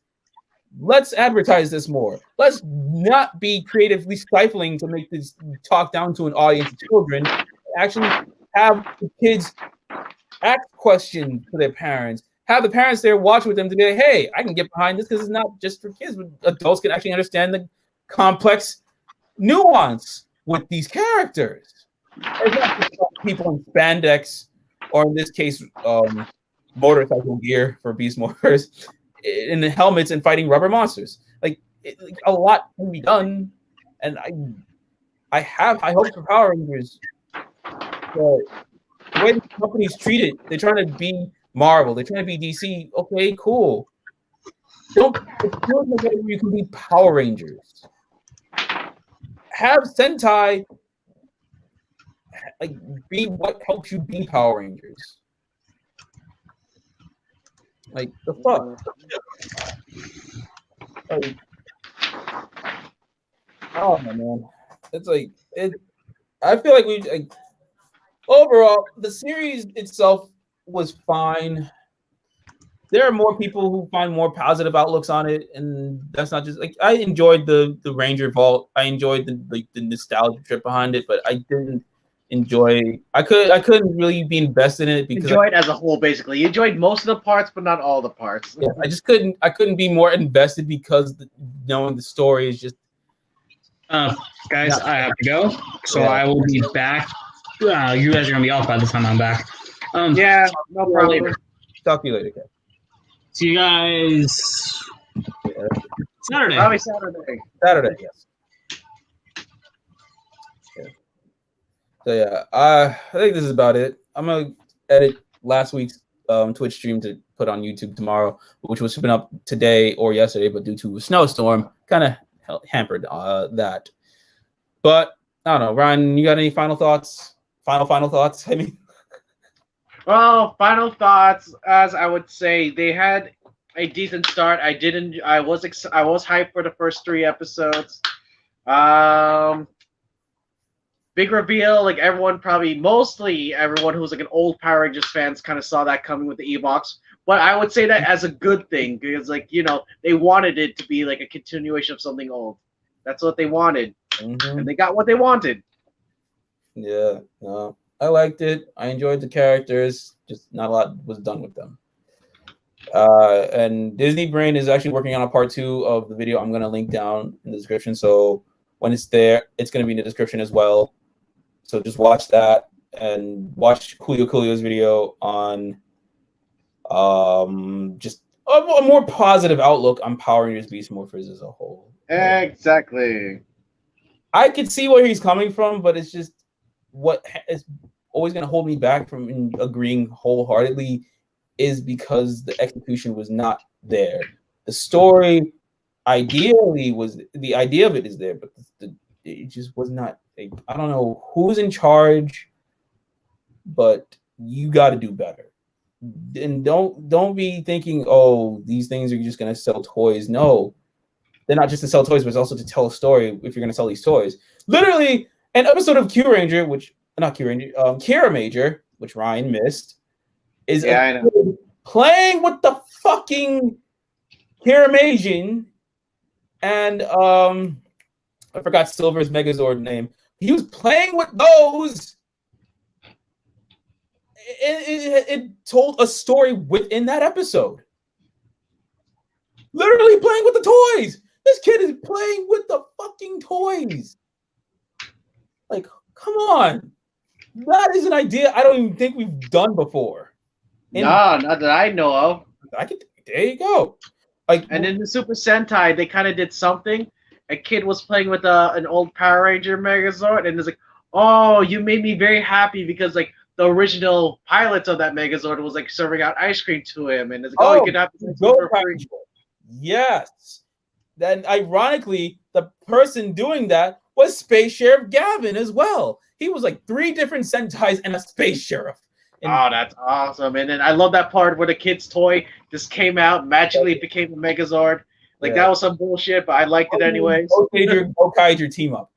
Let's advertise this more. Let's not be creatively stifling to make this talk down to an audience of children. Actually have the kids ask questions to their parents. Have the parents there watch with them to be like, hey, I can get behind this because it's not just for kids, but adults can actually understand the complex nuance with these characters. It's not just people in spandex, or in this case, motorcycle gear for Beast Morphers, in the helmets and fighting rubber monsters. Like a lot can be done, and I have high hopes for Power Rangers. But the way the companies treat it, they're trying to be Marvel, they're trying to be DC. Okay, cool. Don't do it where you can be Power Rangers. Have Sentai like be what helps you be Power Rangers. Like the fuck. Like, oh man, it's like it. I feel like overall, the series itself was fine. There are more people who find more positive outlooks on it, and that's not just like I enjoyed the Ranger Vault. I enjoyed the nostalgia trip behind it, but I didn't enjoy. I couldn't really be invested in it because Enjoyed as a whole, basically. You enjoyed most of the parts, but not all the parts. yeah, I just couldn't be more invested because knowing the story is just Guys, I have to go, so Yeah. I will be back. You guys are gonna be off by the time I'm back. Yeah, no problem. later. talk to you later, Kev. See you guys Saturday. Probably Saturday. Saturday, yes. Yeah. So yeah, I think this is about it. I'm gonna edit last week's Twitch stream to put on YouTube tomorrow, which was been up today or yesterday, but due to a snowstorm, kind of hampered that. But I don't know, Ryan, you got any final thoughts? Final thoughts? I mean, Well, final thoughts. As I would say, they had a decent start. I was hyped for the first 3 episodes. Big reveal. Like mostly everyone who's like an old Power Rangers fans kind of saw that coming with the Evox. But I would say that as a good thing because, like, they wanted it to be like a continuation of something old. That's what they wanted, and they got what they wanted. Yeah, no, I liked it. I enjoyed the characters. Just not a lot was done with them. And Disney Brain is actually working on a part 2 of the video I'm going to link down in the description. So when it's there, it's going to be in the description as well. So just watch that and watch JulioCoolio's video on just a more positive outlook on Power Rangers Beast Morphers as a whole. Exactly. I could see where he's coming from, but it's just what is always going to hold me back from agreeing wholeheartedly is because the execution was not there. The story, ideally, the idea of it is there, but it just was not. I don't know who's in charge, but you got to do better. And don't be thinking, oh, these things are just going to sell toys. No, they're not just to sell toys, but it's also to tell a story. If you're going to sell these toys, literally, an episode of Q Ranger, Kira Major, which Ryan missed, is I know. playing with the fucking Kira Majin, and I forgot Silver's Megazord name. He was playing with those. It told a story within that episode. Literally playing with the toys. This kid is playing with the fucking toys. Like, come on. That is an idea I don't even think we've done before. Nah, not that I know of. There you go. Like, and in the Super Sentai, they kind of did something. A kid was playing with an old Power Ranger Megazord, and it's like, oh, you made me very happy because like the original pilots of that Megazord was like serving out ice cream to him, and it's like, you can have this for free. Yes. Then ironically, the person doing that was Space Sheriff Gavin as well. He was like 3 different Sentais and a Space Sheriff. And that's awesome. And then I love that part where the kid's toy just came out, magically became a Megazord. Like, that was some bullshit, but I liked it anyways. Go Kaiser team up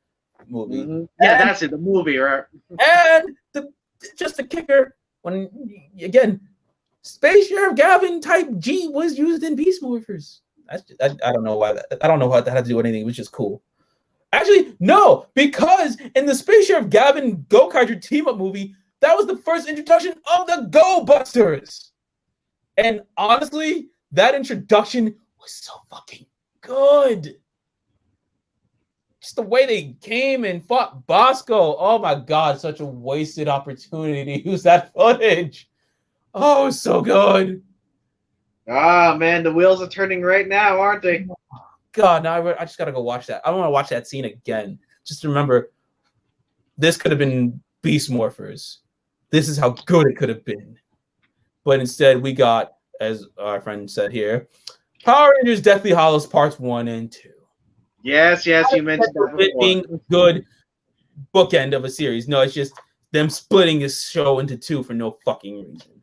movie. Mm-hmm. Yeah, that's it, the movie, right? And just the kicker, when, again, Space Sheriff Gavin Type G was used in Beast Morphers. I don't know why I don't know what that had to do with anything. It was just cool. Actually, no, because in the Space Sheriff Gavin Go Kaiser team up movie, that was the first introduction of the Go Busters. And honestly, that introduction was so fucking good. Just the way they came and fought Bosco. Oh my God, such a wasted opportunity to use that footage. Oh, so good. Ah, man, the wheels are turning right now, aren't they? God, now I just got to go watch that. I want to watch that scene again. Just to remember, this could have been Beast Morphers. This is how good it could have been. But instead, we got, as our friend said here, Power Rangers Deathly Hollows Parts 1 and 2. Yes, you mentioned that before. It being a good bookend of a series. No, it's just them splitting this show into 2 for no fucking reason.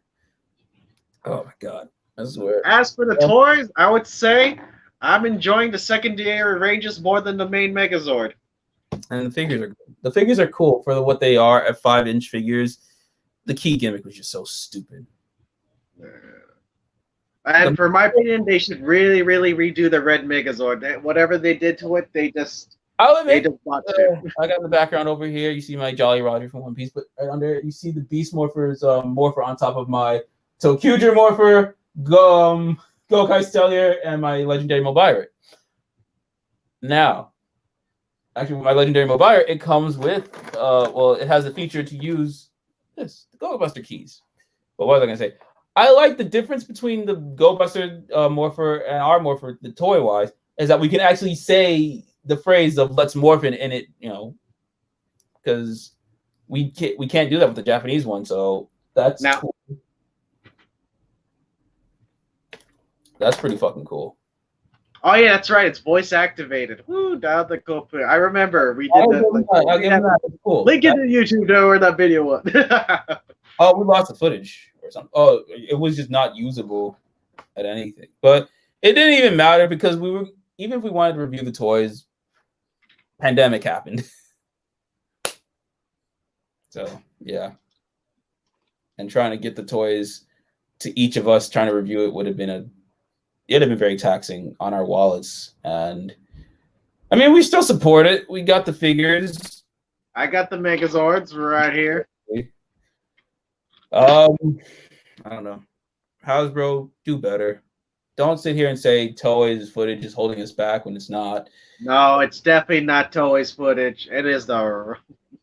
Oh my God. I swear. As for the toys, I would say I'm enjoying the secondary Rangers more than the main Megazord. And the figures are cool for what they are at 5-inch figures. the key gimmick was just so stupid. And for my opinion, they should really, really redo the Red Megazord. Whatever they did to it, they just botched it. I got the background over here. You see my Jolly Roger from One Piece, but right under you see the Beast Morphers morpher on top of my Tokuger Morpher, Gokai Stellier, and my Legendary Mobire. Now, actually, with my Legendary Mobire, it comes with it has the feature to use the Go Buster keys. But what was I gonna say? I like the difference between the Go Buster Morpher and our Morpher, the toy wise, is that we can actually say the phrase of "let's morph in it," because we can't do that with the Japanese one. So that's cool. That's pretty fucking cool. Oh yeah, that's right. It's voice activated. Woo, down the cool. I remember we did that. Cool. Link it to YouTube to where that video was. Oh, we lost the footage or something. Oh, it was just not usable at anything. But it didn't even matter because even if we wanted to review the toys, pandemic happened. So yeah. And trying to get the toys to each of us trying to review it would have been very taxing on our wallets. And I mean, we still support it. We got the figures. I got the Megazords right here. I don't know. Hasbro, do better. Don't sit here and say Toei's footage is holding us back when it's not. No, it's definitely not Toei's footage. It is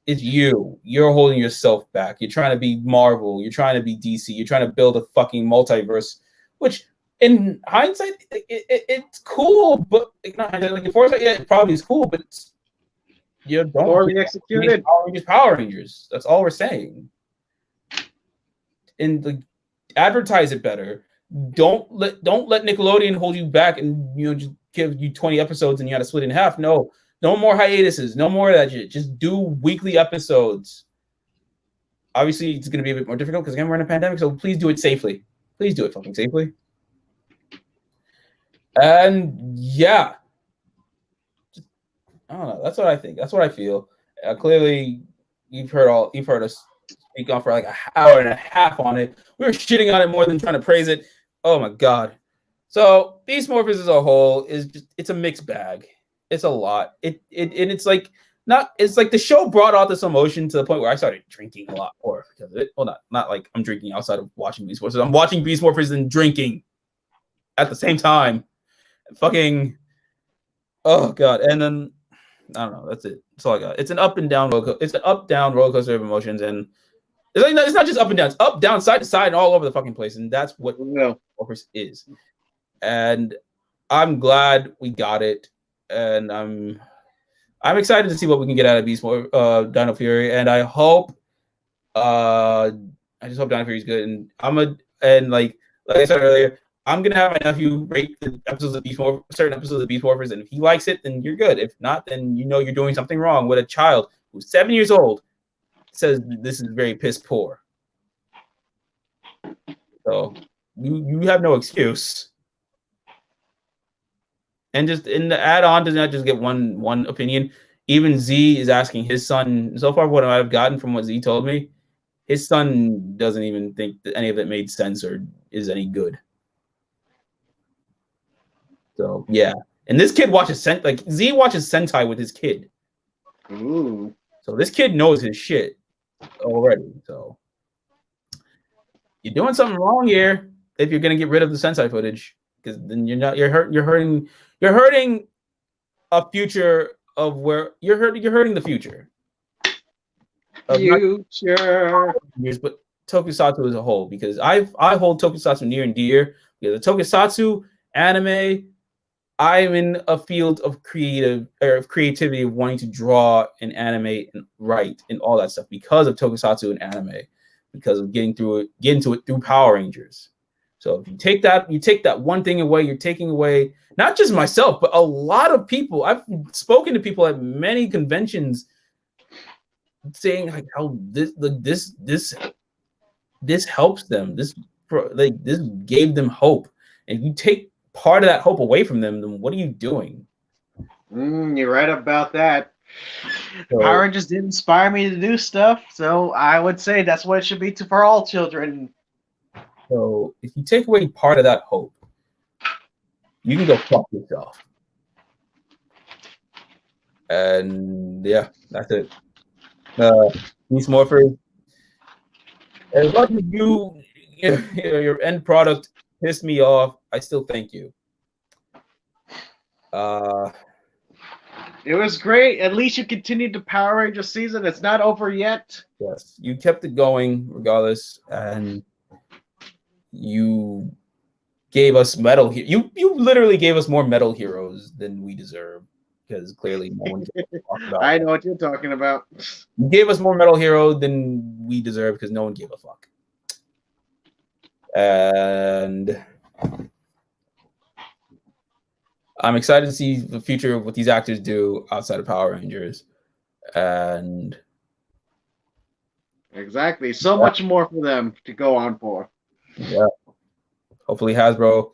It's you. You're holding yourself back. You're trying to be Marvel. You're trying to be DC. You're trying to build a fucking multiverse, which in hindsight, it's cool, but not like in foresight, yeah, it probably is cool, but it's poorly executed. Power Rangers. That's all we're saying. And advertise it better. Don't let Nickelodeon hold you back and just give you 20 episodes and you got to split in half. No more hiatuses. No more of that shit. Just do weekly episodes. Obviously, it's going to be a bit more difficult because again we're in a pandemic. So please do it safely. Please do it fucking safely. And yeah, I don't know. That's what I think. That's what I feel. Clearly, you've heard us speak on for like an hour and a half on it. We were shitting on it more than trying to praise it. Oh my god. So Beast Morphers as a whole it's a mixed bag. It's a lot. It's like the show brought out this emotion to the point where I started drinking a lot more because of it. Well, not like I'm drinking outside of watching Beast Morphers. I'm watching Beast Morphers and drinking at the same time. Fucking oh god. And then I don't know. That's it. That's all I got. It's an up and down roller coaster of emotions, and it's not just up and down. It's up, down, side to side, and all over the fucking place. And that's what Morphers is. And I'm glad we got it, and I'm excited to see what we can get out of Beast Dino Fury. And I hope, I just hope Dino Fury is good. And like I said earlier, I'm gonna have my nephew rate the episodes of certain episodes of Beast Morphers, and if he likes it, then you're good. If not, then you're doing something wrong. With a child who's 7 years old says this is very piss poor, so you have no excuse. And just in the add-on does not just get one opinion. Even Z is asking his son. So far, what I've gotten from what Z told me, his son doesn't even think that any of it made sense or is any good. So yeah, and this kid watches Z watches Sentai with his kid. Ooh. So this kid knows his shit already. So you're doing something wrong here if you're gonna get rid of the Sentai footage, because then you're hurting a future of where you're hurting the future. But Tokusatsu as a whole, because I hold Tokusatsu near and dear, because the Tokusatsu anime, I'm in a field of creativity of wanting to draw and animate and write and all that stuff because of Tokusatsu and anime, because of getting to it through Power Rangers. So if you take that one thing away, you're taking away not just myself, but a lot of people. I've spoken to people at many conventions saying like how this helps them. This gave them hope. And you take part of that hope away from them, then what are you doing? You're right about that. Power Rangers did inspire me to do stuff, so I would say that's what it should be for all children. So if you take away part of that hope, you can go fuck yourself. And yeah, that's it. These Morphers. As much as your end product pissed me off, I still thank you. It was great. At least you continued the Power Ranger season. It's not over yet. Yes, you kept it going regardless, and you gave us metal. You literally gave us more metal heroes than we deserve, because clearly no one talked about. I know what you're talking about. You gave us more metal hero than we deserve because no one gave a fuck. And I'm excited to see the future of what these actors do outside of Power Rangers. And exactly, so much more for them to go on for. Yeah, hopefully Hasbro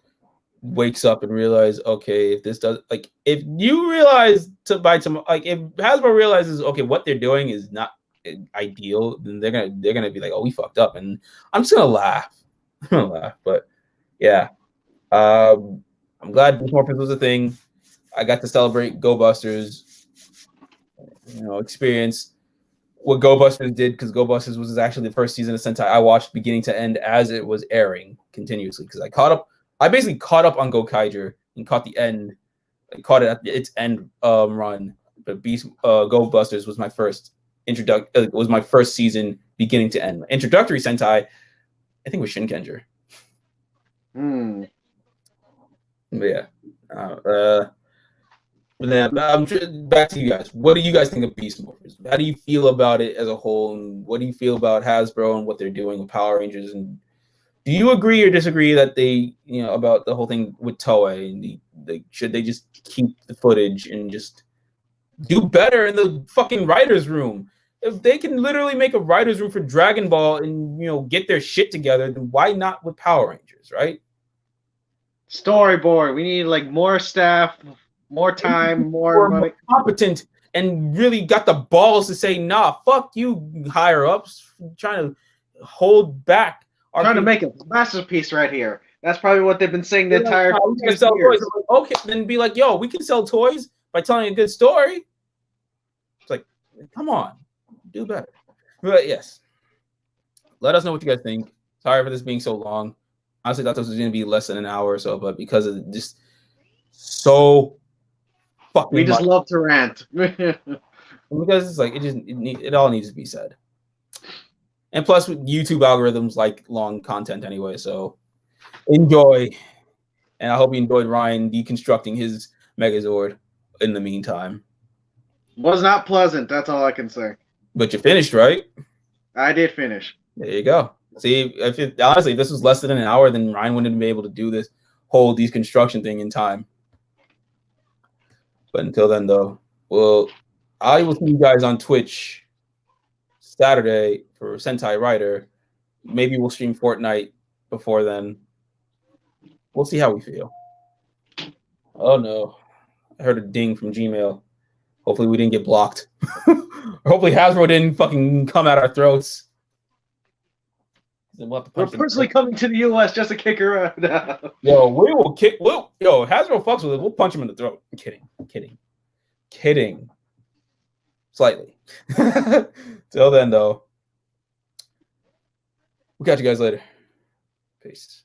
wakes up and realize, okay, if this does, like, if you realize if Hasbro realizes, okay, what they're doing is not ideal, then they're gonna be like, oh, we fucked up, and I'm just gonna laugh. I'm gonna laugh, but yeah, I'm glad this Morphers was a thing. I got to celebrate Go Busters, experience what Go Busters did, because Go Busters was actually the first season of Sentai I watched beginning to end as it was airing continuously, because I basically caught up on Gokaiger and caught the end. I caught it at its end run. But Go Busters was my first was my first season beginning to end. My introductory Sentai, I think, was Shinkenger. But yeah. Back to you guys. What do you guys think of Beast Morphers? How do you feel about it as a whole? And what do you feel about Hasbro and what they're doing with Power Rangers? And do you agree or disagree that they, about the whole thing with Toei, and should they just keep the footage and just do better in the fucking writer's room? If they can literally make a writer's room for Dragon Ball and, get their shit together, then why not with Power Rangers, right? Storyboard. We need more staff, more time, more money. Competent and really got the balls to say, nah, fuck you, higher ups, trying to hold back. Trying to make a masterpiece right here. That's probably what they've been saying the entire 2 years. Okay, then be like, yo, we can sell toys by telling a good story. It's like, come on, do better. But yes, let us know what you guys think. Sorry for this being so long. Honestly, thought this was going to be less than an hour or so, but because of just so fucking we just much, love to rant. because it's like it all needs to be said. And plus, YouTube algorithms like long content anyway, so enjoy. And I hope you enjoyed Ryan deconstructing his Megazord in the meantime. Was not pleasant, that's all I can say. But you finished, right? I did finish. There you go. See, honestly, if this was less than an hour, then Ryan wouldn't be able to do this whole deconstruction thing in time. But until then, though, well, I will see you guys on Twitch Saturday for Sentai Rider. Maybe we'll stream Fortnite before then. We'll see how we feel. Oh no, I heard a ding from Gmail. Hopefully we didn't get blocked. Hopefully Hasbro didn't fucking come at our throats. We're personally coming to the US just to kick her out. Yo, we will kick. Yo, Hasbro fucks with it. We'll punch him in the throat. I'm kidding. Slightly. Till then, though, we'll catch you guys later. Peace.